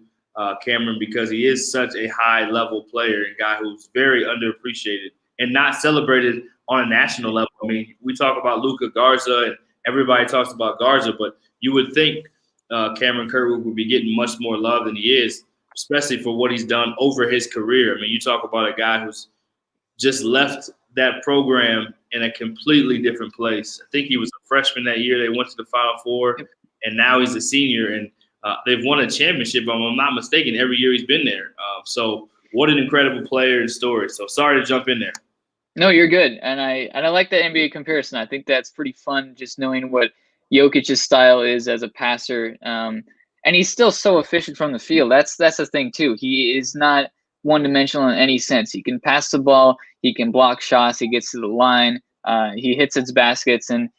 Cameron, because he is such a high-level player and guy who's very underappreciated and not celebrated on a national level. I mean, we talk about Luka Garza, and everybody talks about Garza, but you would think Cameron Krutwig would be getting much more love than he is, especially for what he's done over his career. I mean, you talk about a guy who's just left that program in a completely different place. I think he was a freshman that year. They went to the Final Four, and now he's a senior, and they've won a championship, if I'm not mistaken, every year he's been there. So what an incredible player and story. So sorry to jump in there. No, you're good. And I like that NBA comparison. I think that's pretty fun, just knowing what Jokic's style is as a passer. And he's still so efficient from the field. That's the thing too. He is not one-dimensional in any sense. He can pass the ball, he can block shots, he gets to the line, he hits its baskets, and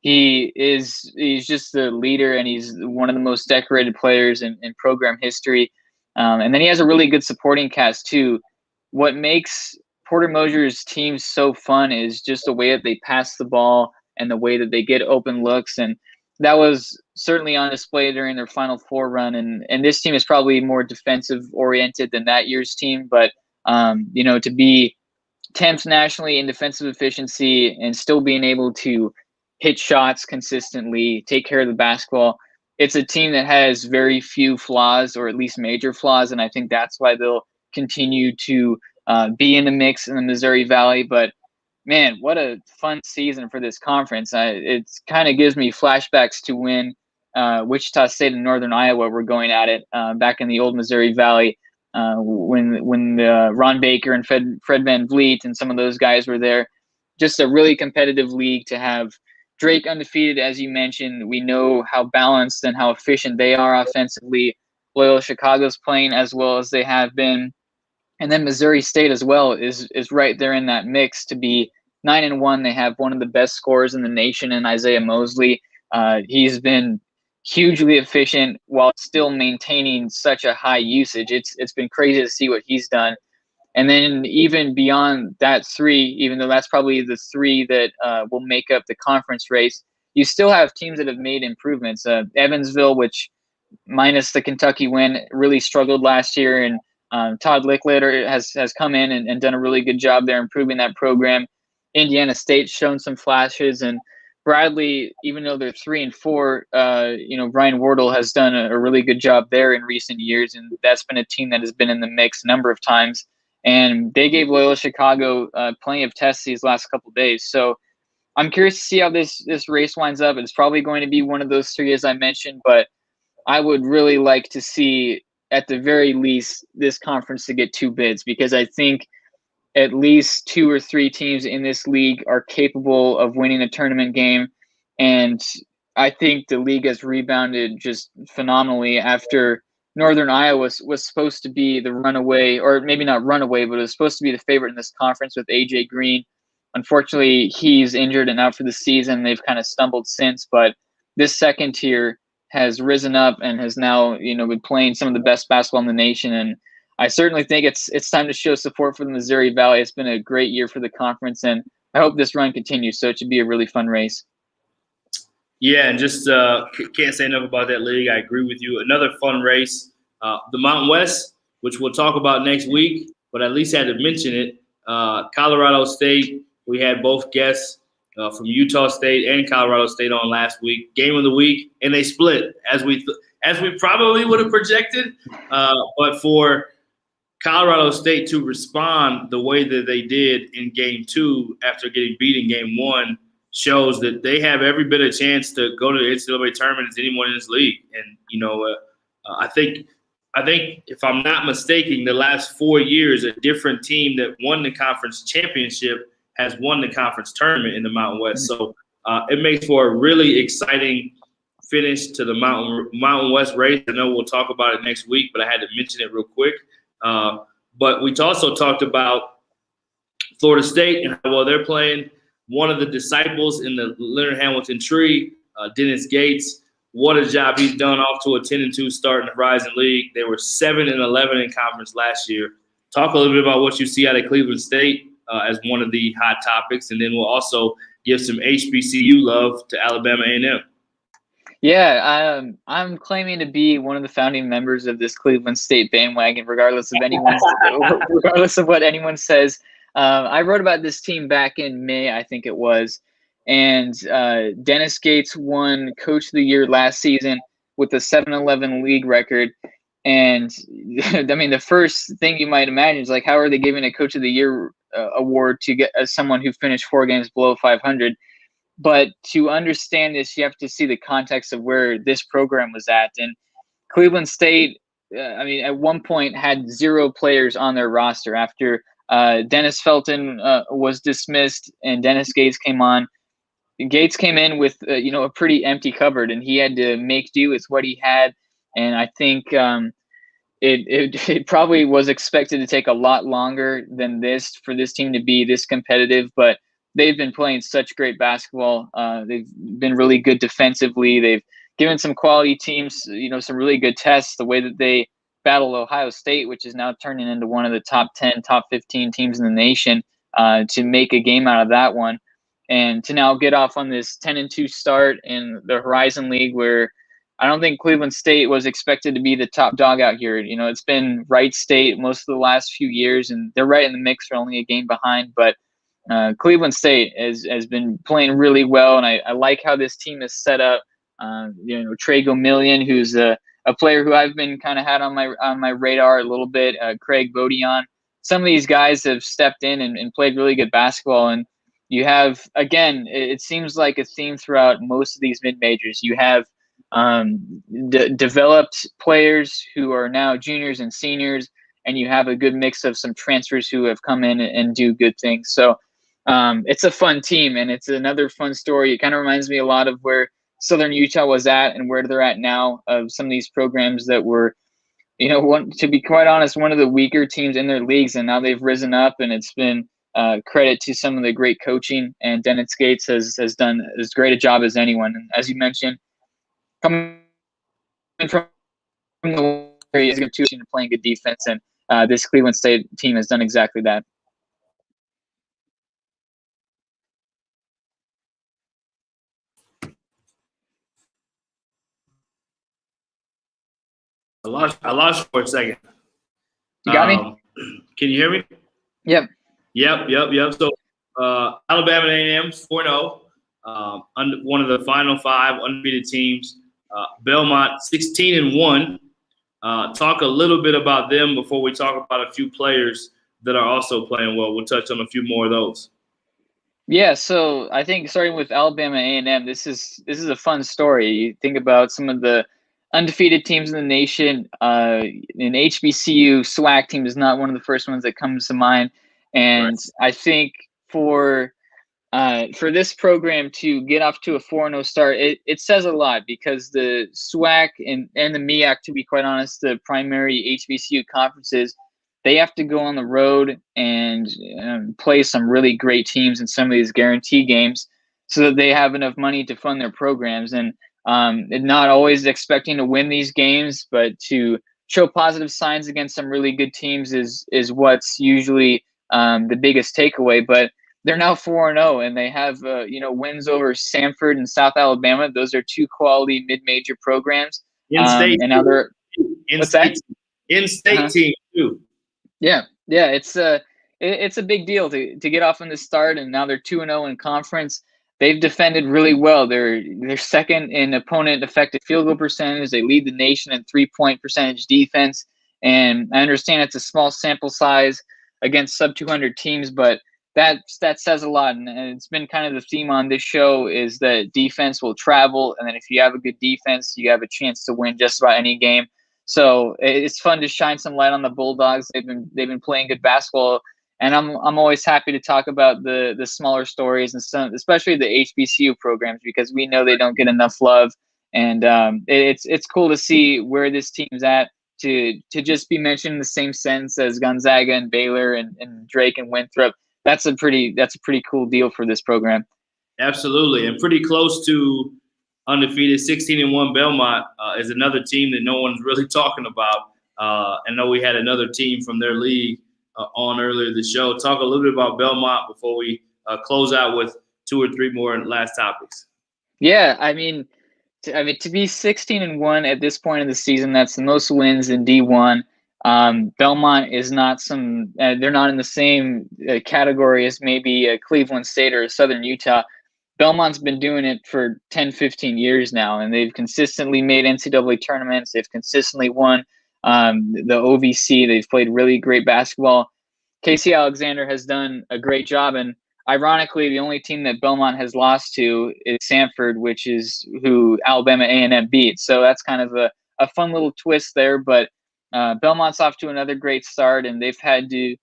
he's just the leader, and he's one of the most decorated players in program history. And then he has a really good supporting cast too. What makes Porter Moser's team so fun is just the way that they pass the ball and the way that they get open looks, and that was certainly on display during their Final Four run. And this team is probably more defensive oriented than that year's team, but to be 10th nationally in defensive efficiency and still being able to hit shots consistently, take care of the basketball, it's a team that has very few flaws, or at least major flaws, and I think that's why they'll continue to be in the mix in the Missouri Valley. But man, what a fun season for this conference. It kind of gives me flashbacks to when Wichita State and Northern Iowa were going at it back in the old Missouri Valley, when Ron Baker and Fred Van Vliet and some of those guys were there. Just a really competitive league to have. Drake undefeated, as you mentioned. We know how balanced and how efficient they are offensively. Loyola Chicago's playing as well as they have been. And then Missouri State as well is right there in that mix to be 9-1. They have one of the best scorers in the nation in Isaiah Mosley. He's been hugely efficient while still maintaining such a high usage. It's been crazy to see what he's done. And then even beyond that three, even though that's probably the three that will make up the conference race, you still have teams that have made improvements. Evansville, which minus the Kentucky win, really struggled last year, and Todd Licklider has come in and done a really good job there improving that program. Indiana State's shown some flashes, and Bradley, even though they're 3-4, Brian Wardle has done a really good job there in recent years, and that's been a team that has been in the mix a number of times. And they gave Loyola Chicago plenty of tests these last couple of days. So I'm curious to see how this race winds up. It's probably going to be one of those three, as I mentioned, but I would really like to see, at the very least, this conference to get 2 bids, because I think at least 2 or 3 teams in this league are capable of winning a tournament game. And I think the league has rebounded just phenomenally after Northern Iowa was supposed to be the runaway, or maybe not runaway, but it was supposed to be the favorite in this conference with AJ Green. Unfortunately, he's injured and out for the season. They've kind of stumbled since, but this second tier has risen up and has now, been playing some of the best basketball in the nation. And I certainly think it's time to show support for the Missouri Valley. It's been a great year for the conference, and I hope this run continues. So it should be a really fun race. Yeah, and just can't say enough about that league. I agree with you. Another fun race, the Mountain West, which we'll talk about next week, but at least had to mention it. Colorado State, we had both guests from Utah State and Colorado State on last week. Game of the week, and they split as we probably would have projected. But for Colorado State to respond the way that they did in Game 2 after getting beat in Game 1 shows that they have every bit of chance to go to the NCAA tournament as anyone in this league. And I think if I'm not mistaken, the last 4 years, a different team that won the conference championship has won the conference tournament in the Mountain West. So it makes for a really exciting finish to the Mountain West race. I know we'll talk about it next week, but I had to mention it real quick. But we also talked about Florida State and how well they're playing. One of the disciples in the Leonard Hamilton tree, Dennis Gates, what a job he's done off to a 10-2 start in the Horizon League. They were 7-11 in conference last year. Talk a little bit about what you see out of Cleveland State as one of the hot topics, and then we'll also give some HBCU love to Alabama A&M. Yeah, I'm claiming to be one of the founding members of this Cleveland State bandwagon, regardless of what anyone says. I wrote about this team back in May, I think it was, and Dennis Gates won Coach of the Year last season with a 7-11 league record. And I mean, the first thing you might imagine is like, how are they giving a Coach of the Year award to get someone who finished 4 games below 500? But to understand this, you have to see the context of where this program was at. And Cleveland State, at one point had 0 players on their roster after Dennis Felton was dismissed and Dennis Gates came on. Gates came in with a pretty empty cupboard, and he had to make do with what he had. And I think it probably was expected to take a lot longer than this for this team to be this competitive, but they've been playing such great basketball. They've been really good defensively. They've given some quality teams, some really good tests. The way that they battle Ohio State, which is now turning into one of the top 10, top 15 teams in the nation, to make a game out of that one, and to now get off on this 10-2 start in the Horizon League, where I don't think Cleveland State was expected to be the top dog out here. It's been Wright State most of the last few years, and they're right in the mix. They're only a game behind, but Cleveland State has been playing really well, and I like how this team is set up. Trey Gomillion, who's a player who I've been kind of had on my radar a little bit. Craig Bodian. Some of these guys have stepped in and played really good basketball, and you have, again, it seems like a theme throughout most of these mid-majors. You have developed players who are now juniors and seniors, and you have a good mix of some transfers who have come in and do good things. So it's a fun team, and it's another fun story. It kind of reminds me a lot of where Southern Utah was at and where they're at now, of some of these programs that were, to be quite honest, one of the weaker teams in their leagues, and now they've risen up, and it's been credit to some of the great coaching, and Dennis Gates has done as great a job as anyone. And as you mentioned, coming from the area, he's going to playing good defense, and this Cleveland State team has done exactly that. I lost you for a second. You got me? Can you hear me? Yep. Yep. So Alabama A&M's 4-0, one of the final 5 undefeated teams. Belmont 16-1. Talk a little bit about them before we talk about a few players that are also playing well. We'll touch on a few more of those. Yeah, so I think starting with Alabama A&M, this is a fun story. You think about some of the undefeated teams in the nation. In HBCU, SWAC team is not one of the first ones that comes to mind. And right. I think for this program to get off to a 4-0 start, it says a lot, because the SWAC and the MEAC, to be quite honest, the primary HBCU conferences, they have to go on the road and play some really great teams in some of these guarantee games so that they have enough money to fund their programs. And not always expecting to win these games, but to show positive signs against some really good teams is what's usually the biggest takeaway. But they're now 4-0, and they have wins over Samford and South Alabama. Those are 2 quality mid-major programs. In-state, and now they're in-state team too. Yeah, it's a big deal to get off on the start, and now they're 2-0 in conference. They've defended really well. They're second in opponent effective field goal percentage. They lead the nation in 3-point percentage defense. And I understand it's a small sample size against sub 200 teams, but that says a lot. And it's been kind of the theme on this show, is that defense will travel, and then if you have a good defense, you have a chance to win just about any game. So it's fun to shine some light on the Bulldogs. They've been playing good basketball. And I'm always happy to talk about the smaller stories, and some, especially the HBCU programs, because we know they don't get enough love. And it's cool to see where this team's at, to just be mentioned in the same sentence as Gonzaga and Baylor and Drake and Winthrop. That's a pretty cool deal for this program. Absolutely, and pretty close to undefeated 16-1 Belmont is another team that no one's really talking about. I know we had another team from their league on earlier this show. Talk a little bit about Belmont before we close out with 2 or 3 more last topics. Yeah, I mean, to be 16-1 at this point in the season, that's the most wins in D1. Belmont is not they're not in the same category as maybe Cleveland State or Southern Utah. Belmont's been doing it for 10, 15 years now, and they've consistently made NCAA tournaments. They've consistently won the OVC. They've played really great basketball. Casey Alexander has done a great job, and ironically, the only team that Belmont has lost to is Samford, which is who Alabama A&M beat. So that's kind of a fun little twist there. But Belmont's off to another great start, and they've had to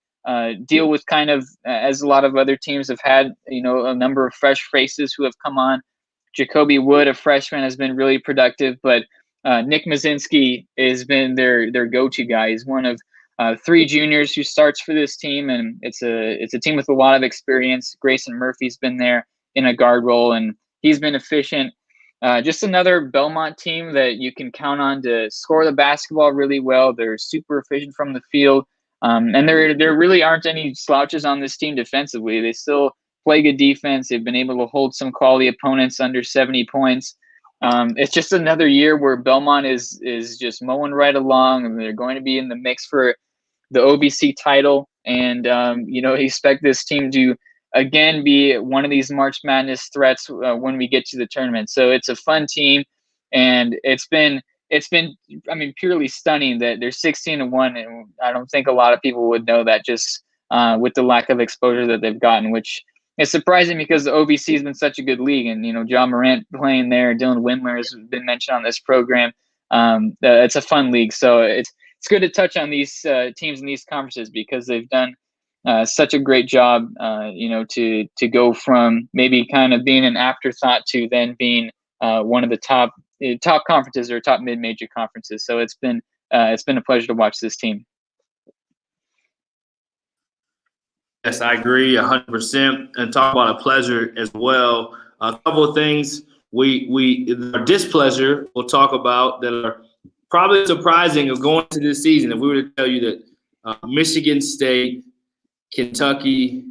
deal with kind of, as a lot of other teams have had, a number of fresh faces who have come on. Jacoby Wood, a freshman, has been really productive, but Nick Mazinski has been their go-to guy. He's one of 3 juniors who starts for this team, and it's a team with a lot of experience. Grayson Murphy's been there in a guard role, and he's been efficient. Just another Belmont team that you can count on to score the basketball really well. They're super efficient from the field, and there really aren't any slouches on this team defensively. They still play good defense. They've been able to hold some quality opponents under 70 points. It's just another year where Belmont is just mowing right along, and they're going to be in the mix for the OBC title. And expect this team to again be one of these March Madness threats when we get to the tournament. So it's a fun team, and it's been purely stunning that they're 16-1, and I don't think a lot of people would know that just with the lack of exposure that they've gotten, which is surprising because the OVC has been such a good league, and John Morant playing there, Dylan Windler has been mentioned on this program. It's a fun league, so it's good to touch on these teams in these conferences because they've done such a great job, to go from maybe kind of being an afterthought to then being one of the top conferences or top mid-major conferences. So it's been a pleasure to watch this team. Yes, I agree 100%. And talk about a pleasure as well. A couple of things our displeasure we'll talk about that are probably surprising of going to this season. If we were to tell you that Michigan State, Kentucky,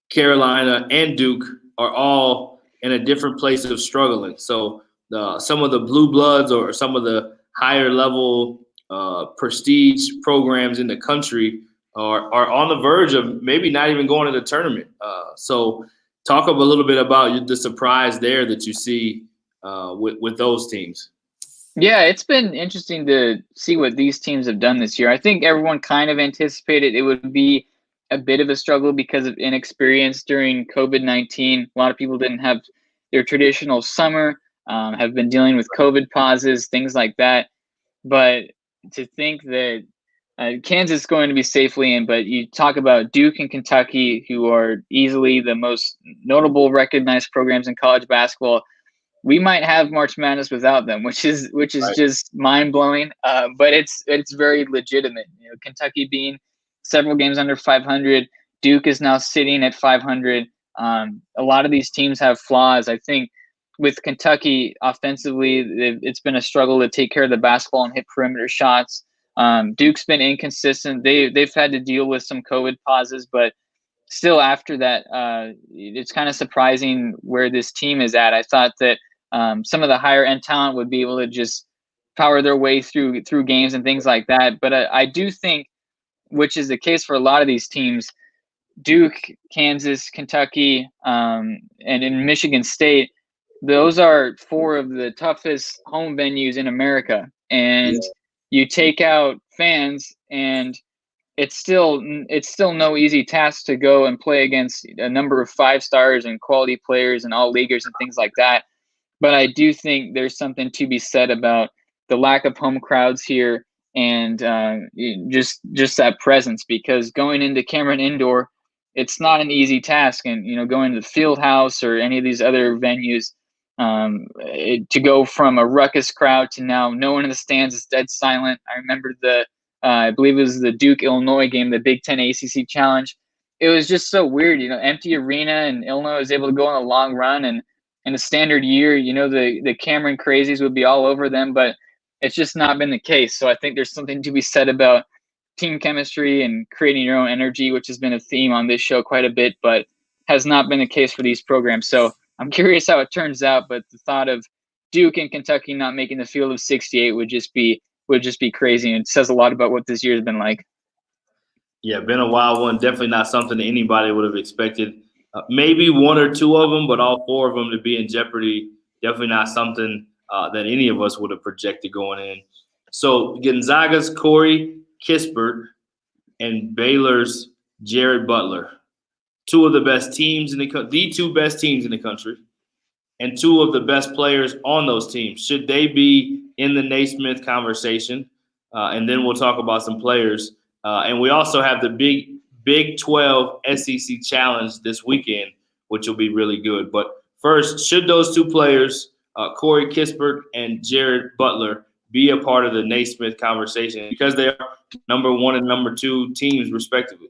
Carolina, and Duke are all in a different place of struggling. So some of the blue bloods or some of the higher level prestige programs in the country are on the verge of maybe not even going to the tournament. So talk a little bit about the surprise there that you see with those teams. Yeah, it's been interesting to see what these teams have done this year. I think everyone kind of anticipated it would be a bit of a struggle because of inexperience during COVID-19. A lot of people didn't have their traditional summer, have been dealing with COVID pauses, things like that. But to think that Kansas is going to be safely in, but you talk about Duke and Kentucky, who are easily the most notable recognized programs in college basketball. We might have March Madness without them, which is right. Just mind-blowing, but it's very legitimate. Kentucky being several games under 500, Duke is now sitting at 500. A lot of these teams have flaws. I think with Kentucky offensively, it's been a struggle to take care of the basketball and hit perimeter shots. Duke's been inconsistent. They've had to deal with some COVID pauses, but still after that, it's kind of surprising where this team is at. I thought that some of the higher end talent would be able to just power their way through games and things like that. But I do think, which is the case for a lot of these teams, Duke, Kansas, Kentucky, and in Michigan State, those are 4 of the toughest home venues in America. And you take out fans, and it's still no easy task to go and play against a number of 5-stars and quality players and all leaguers and things like that. But I do think there's something to be said about the lack of home crowds here and just that presence, because going into Cameron Indoor, it's not an easy task. And, going to the Field House or any of these other venues, to go from a ruckus crowd to now no one in the stands, is dead silent. I remember I believe it was the Duke-Illinois game, the Big Ten ACC Challenge. It was just so weird, empty arena, and Illinois was able to go on a long run. And in a standard year, the Cameron Crazies would be all over them, but it's just not been the case. So I think there's something to be said about team chemistry and creating your own energy, which has been a theme on this show quite a bit, but has not been the case for these programs. So I'm curious how it turns out, but the thought of Duke and Kentucky not making the field of 68 would just be crazy. And it says a lot about what this year has been like. Yeah, been a wild one. Definitely not something that anybody would have expected. Maybe 1 or 2 of them, but all 4 of them to be in jeopardy, definitely not something that any of us would have projected going in. So Gonzaga's Corey Kispert and Baylor's Jared Butler, 2 of the best teams in the 2 best teams in the country, and 2 of the best players on those teams. Should they be in the Naismith conversation? And then we'll talk about some players. And we also have the Big 12 SEC Challenge this weekend, which will be really good. But first, should those 2 players Corey Kispert and Jared Butler be a part of the Naismith conversation because they are number 1 and number 2 teams respectively?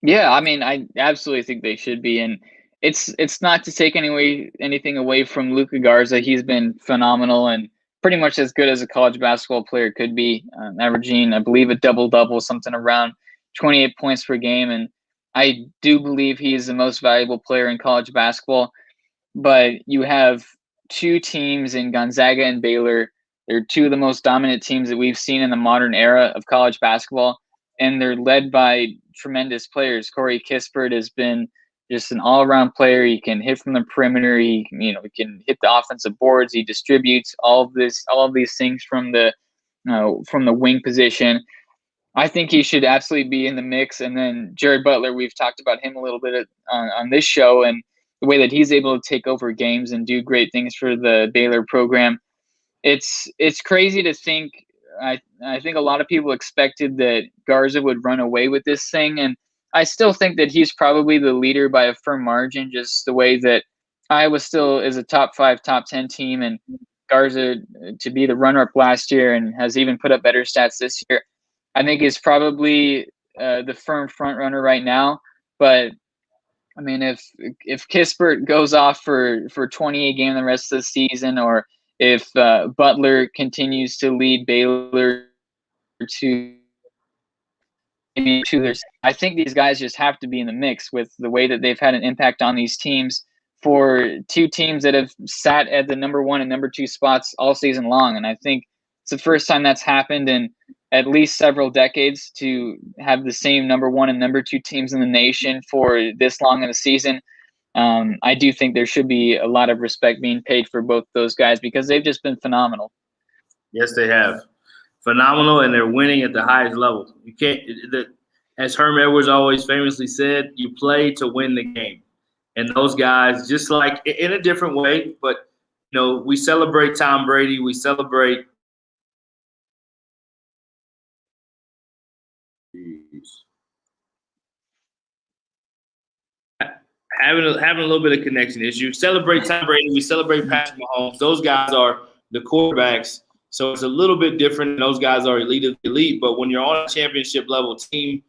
Yeah, I mean, I absolutely think they should be, and it's not to take anything away from Luka Garza. He's been phenomenal and pretty much as good as a college basketball player could be, averaging, I believe, a double-double, something around 28 points per game, and I do believe he is the most valuable player in college basketball. But you have two teams in Gonzaga and Baylor. They're two of the most dominant teams that we've seen in the modern era of college basketball, and they're led by tremendous players. Corey Kispert has been just an all-around player. He can hit from the perimeter. He can hit the offensive boards. He distributes all of these things from the wing position. I think he should absolutely be in the mix. And then Jared Butler, we've talked about him a little bit on this show, and the way that he's able to take over games and do great things for the Baylor program. It's crazy to think. I think a lot of people expected that Garza would run away with this thing, and I still think that he's probably the leader by a firm margin, just the way that Iowa still is a top 5, top 10 team, and Garza to be the runner-up last year and has even put up better stats this year, I think is probably the firm front runner right now. But I mean, if Kispert goes off for 28 games the rest of the season, or if Butler continues to lead Baylor to maybe I think these guys just have to be in the mix with the way that they've had an impact on these teams, for two teams that have sat at the number 1 and number 2 spots all season long. And I think it's the first time that's happened in at least several decades, to have the same number 1 and number 2 teams in the nation for this long in a season. I do think there should be a lot of respect being paid for both those guys because they've just been phenomenal. Yes, they have. Phenomenal, and they're winning at the highest level. You can't, as Herm Edwards always famously said, you play to win the game. And those guys, just like in a different way, but we celebrate Tom Brady, we celebrate having a little bit of connection issue. Celebrate Tom Brady, we celebrate Patrick Mahomes. Those guys are the quarterbacks, so it's a little bit different. Those guys are elite of the elite, but when you're on a championship level team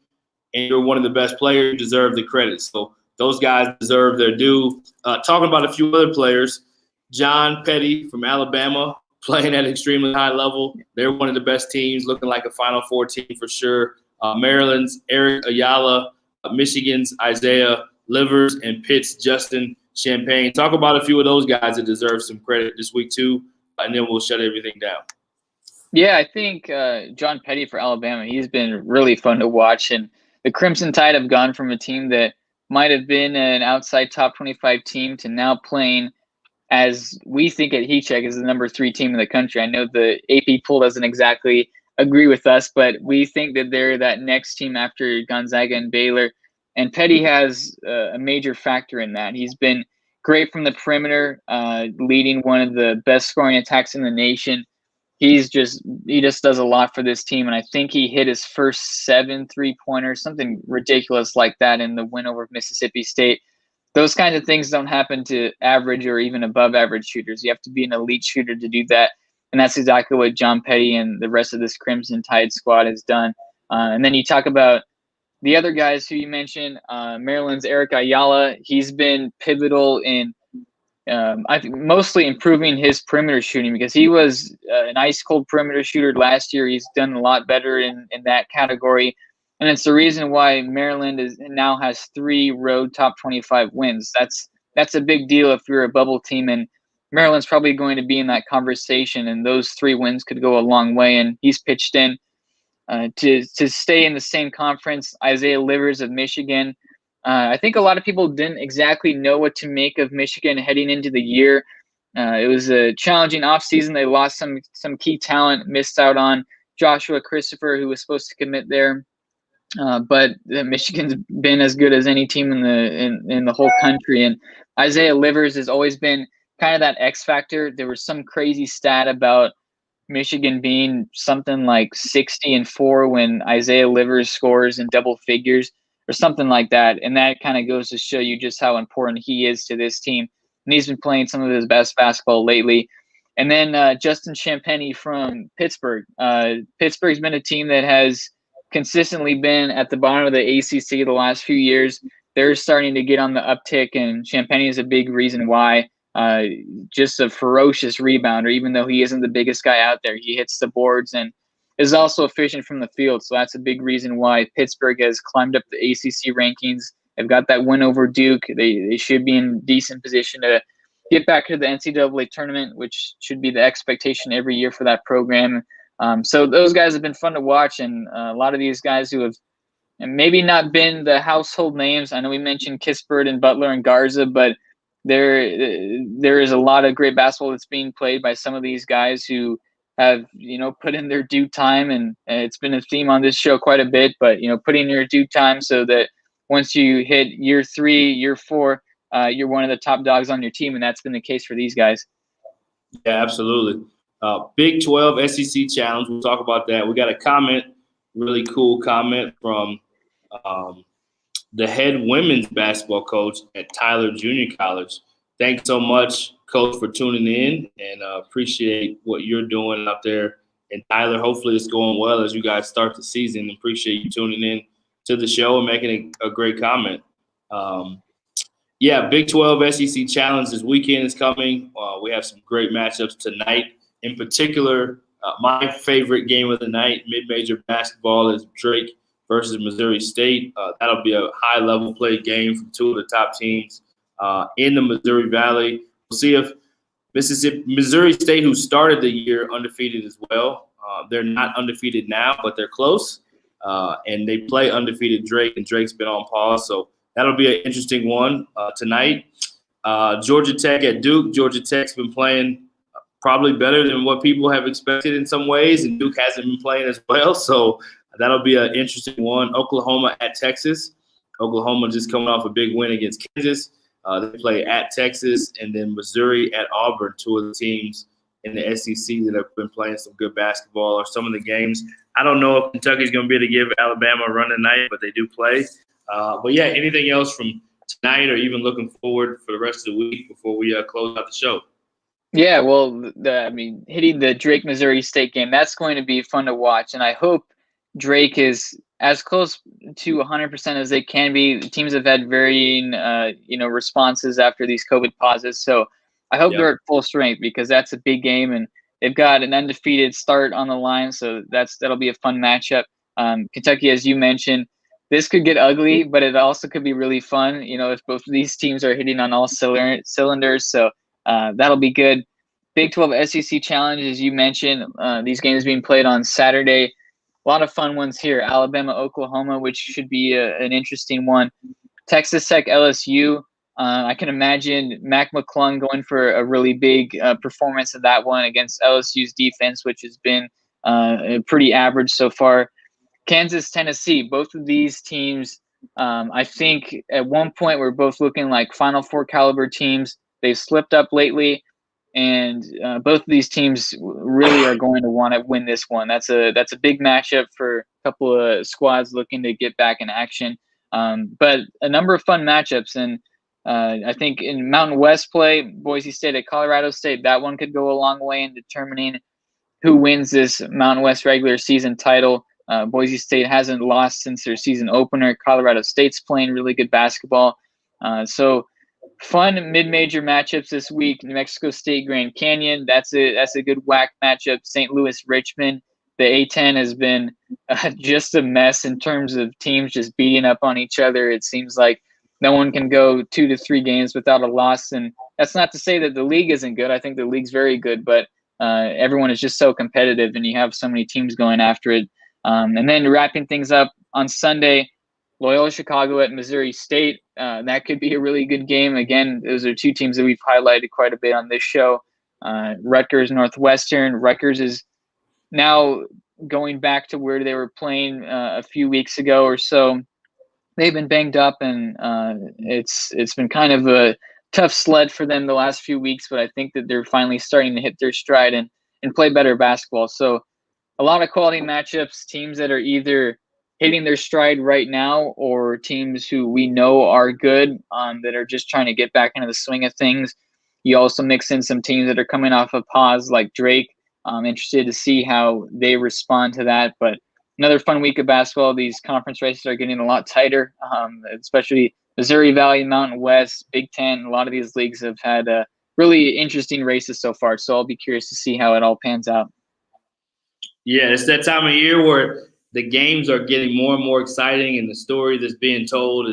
and you're one of the best players, you deserve the credit. So those guys deserve their due. Talking about a few other players, John Petty from Alabama, playing at an extremely high level. They're one of the best teams, looking like a Final Four team for sure. Maryland's Eric Ayala, Michigan's Isaiah Livers, and Pitt's Justin Champagne. Talk about a few of those guys that deserve some credit this week too, and then we'll shut everything down. Yeah, I think John Petty for Alabama, he's been really fun to watch. And the Crimson Tide have gone from a team that might have been an outside top 25 team to now playing, as we think at Heat Check, is the number 3 team in the country. I know the AP poll doesn't exactly agree with us, but we think that they're that next team after Gonzaga and Baylor. And Petty has a major factor in that. He's been great from the perimeter, leading one of the best scoring attacks in the nation. He just does a lot for this team, and I think he hit his first 7 3-pointers, something ridiculous like that, in the win over Mississippi State. Those kinds of things don't happen to average or even above average shooters. You have to be an elite shooter to do that, and that's exactly what John Petty and the rest of this Crimson Tide squad has done. And then you talk about the other guys who you mentioned, Maryland's Eric Ayala. He's been pivotal in, I think, mostly improving his perimeter shooting, because he was an ice-cold perimeter shooter last year. He's done a lot better in that category, and it's the reason why Maryland now has 3 road top 25 wins. That's a big deal if you're a bubble team, and Maryland's probably going to be in that conversation, and those 3 wins could go a long way, and he's pitched in. To stay in the same conference, Isaiah Livers of Michigan. I think a lot of people didn't exactly know what to make of Michigan heading into the year. It was a challenging offseason. They lost some key talent, missed out on Joshua Christopher, who was supposed to commit there. But Michigan's been as good as any team in the whole country. And Isaiah Livers has always been kind of that X factor. There was some crazy stat about Michigan being something like 60-4 when Isaiah Livers scores in double figures or something like that. And that kind of goes to show you just how important he is to this team. and he's been playing some of his best basketball lately. And then Justin Champagnie from Pittsburgh. Pittsburgh's been a team that has consistently been at the bottom of the ACC the last few years. They're starting to get on the uptick, and Champagnie is a big reason why. Just a ferocious rebounder, even though he isn't the biggest guy out there. He hits the boards and is also efficient from the field. So that's a big reason why Pittsburgh has climbed up the ACC rankings. They've got that win over Duke. They should be in decent position to get back to the NCAA tournament, which should be the expectation every year for that program. So those guys have been fun to watch, and a lot of these guys who have maybe not been the household names. I know we mentioned Kispert and Butler and Garza, but there is a lot of great basketball that's being played by some of these guys who have, put in their due time, and it's been a theme on this show quite a bit, but, putting your due time so that once you hit year 3, year 4, you're one of the top dogs on your team, and that's been the case for these guys. Yeah, absolutely. Big 12 SEC Challenge. We'll talk about that. We got a comment, really cool comment from the head women's basketball coach at Tyler Junior College. Thanks so much, Coach, for tuning in, and appreciate what you're doing out there. And Tyler, hopefully it's going well as you guys start the season. Appreciate you tuning in to the show and making a great comment. Big 12 SEC Challenge this weekend is coming. We have some great matchups tonight. In particular, my favorite game of the night, mid-major basketball, is Drake versus Missouri State. That'll be a high-level play game from two of the top teams in the Missouri Valley. We'll see if Missouri State, who started the year undefeated as well, they're not undefeated now, but they're close. And they play undefeated Drake, and Drake's been on pause. So that'll be an interesting one tonight. Georgia Tech at Duke. Georgia Tech's been playing probably better than what people have expected in some ways, and Duke hasn't been playing as well. So that'll be an interesting one. Oklahoma at Texas. Oklahoma just coming off a big win against Kansas. They play at Texas, and then Missouri at Auburn, two of the teams in the SEC that have been playing some good basketball, or some of the games. I don't know if Kentucky's going to be able to give Alabama a run tonight, but they do play. Anything else from tonight, or even looking forward for the rest of the week before we close out the show? Yeah, well, hitting the Drake Missouri State game, that's going to be fun to watch, and I hope Drake is as close to 100% as they can be. The teams have had varying, responses after these COVID pauses, so I hope they're at full strength, because that's a big game, and they've got an undefeated start on the line, so that'll be a fun matchup. Kentucky, as you mentioned, this could get ugly, but it also could be really fun, if both of these teams are hitting on all cylinders, so that'll be good. Big 12 SEC Challenge, as you mentioned, these games being played on Saturday. A lot of fun ones here. Alabama, Oklahoma, which should be an interesting one. Texas Tech, LSU. I can imagine Mac McClung going for a really big performance of that one against LSU's defense, which has been pretty average so far. Kansas, Tennessee. Both of these teams, I think at one point were both looking like Final Four caliber teams. They've slipped up lately. And both of these teams really are going to want to win this one. That's a big matchup for a couple of squads looking to get back in action. But a number of fun matchups. And I think in Mountain West play, Boise State at Colorado State, that one could go a long way in determining who wins this Mountain West regular season title. Boise State hasn't lost since their season opener. Colorado State's playing really good basketball. So fun mid-major matchups this week. New Mexico State, Grand Canyon. That's a good whack matchup. St. Louis, Richmond. The A-10 has been just a mess in terms of teams just beating up on each other. It seems like no one can go 2 to 3 games without a loss. And that's not to say that the league isn't good. I think the league's very good, but everyone is just so competitive, and you have so many teams going after it. And then wrapping things up on Sunday, Loyola Chicago at Missouri State. That could be a really good game. Again, those are two teams that we've highlighted quite a bit on this show. Rutgers, Northwestern. Rutgers is now going back to where they were playing a few weeks ago or so. They've been banged up, and it's been kind of a tough sled for them the last few weeks, but I think that they're finally starting to hit their stride and play better basketball. So a lot of quality matchups, teams that are either hitting their stride right now, or teams who we know are good that are just trying to get back into the swing of things. you also mix in some teams that are coming off of pause like Drake. I'm interested to see how they respond to that. But another fun week of basketball. These conference races are getting a lot tighter, especially Missouri Valley, Mountain West, Big Ten. A lot of these leagues have had really interesting races so far. So I'll be curious to see how it all pans out. Yeah, it's that time of year where the games are getting more and more exciting, and the story that's being told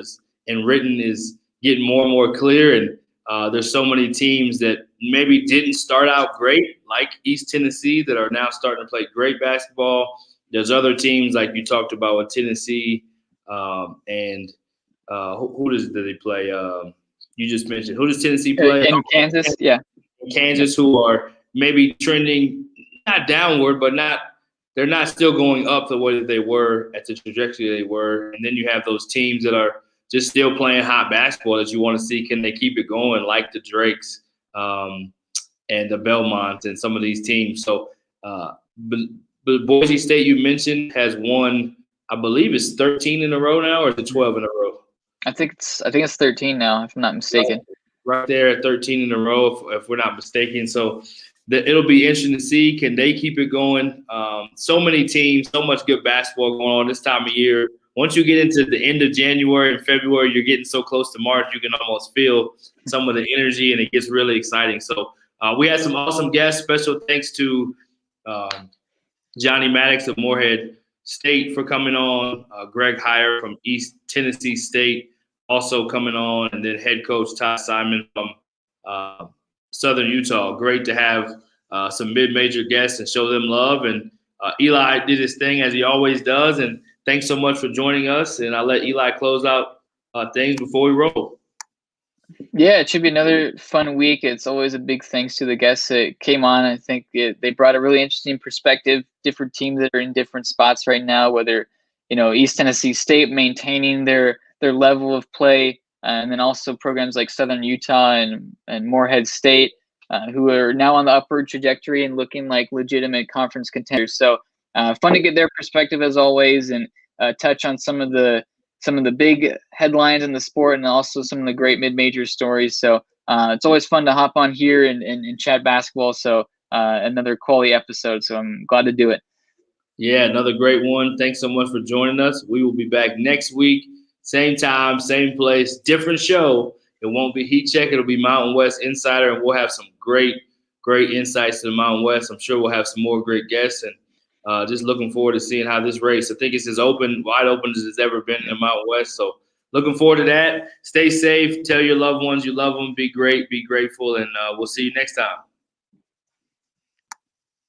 and written is getting more and more clear. And there's so many teams that maybe didn't start out great, like East Tennessee, that are now starting to play great basketball. There's other teams like you talked about with Tennessee, and who do they play? You just mentioned, who does Tennessee play? In Kansas, yeah. Kansas, who are maybe trending not downward, but they're not still going up the way that they were at the trajectory they were. And then you have those teams that are just still playing hot basketball that you want to see, can they keep it going, like the Drakes and the Belmonts and some of these teams. So but Boise State, you mentioned, has won, I believe it's 13 in a row now, or is it 12 in a row? I think it's 13 now, if I'm not mistaken. Right there at 13 in a row, if we're not mistaken. So it'll be interesting to see, can they keep it going? So many teams, so much good basketball going on this time of year. Once you get into the end of January and February, you're getting so close to March, you can almost feel some of the energy, and it gets really exciting. So we had some awesome guests. Special thanks to Johnny Maddox of Morehead State for coming on, Greg Heyer from East Tennessee State also coming on, and then head coach Todd Simon from Southern Utah. Great to have some mid-major guests and show them love. And Eli did his thing as he always does. And thanks so much for joining us. And I'll let Eli close out things before we roll. Yeah, it should be another fun week. It's always a big thanks to the guests that came on. I think they brought a really interesting perspective, different teams that are in different spots right now, whether, East Tennessee State maintaining their level of play, and then also programs like Southern Utah and Morehead State, who are now on the upward trajectory and looking like legitimate conference contenders. So fun to get their perspective as always, and touch on some of the big headlines in the sport, and also some of the great mid-major stories. So it's always fun to hop on here and chat basketball. So another quality episode. So I'm glad to do it. Yeah, another great one. Thanks so much for joining us. We will be back next week, same time, same place, different show. It won't be Heat Check. It'll be Mountain West Insider, and we'll have some great insights to the Mountain West. I'm sure we'll have some more great guests, and just looking forward to seeing how this race, I think it's as wide open as it's ever been in the Mountain West. So looking forward to that. Stay safe. Tell your loved ones you love them. Be great. Be grateful. And we'll see you next time.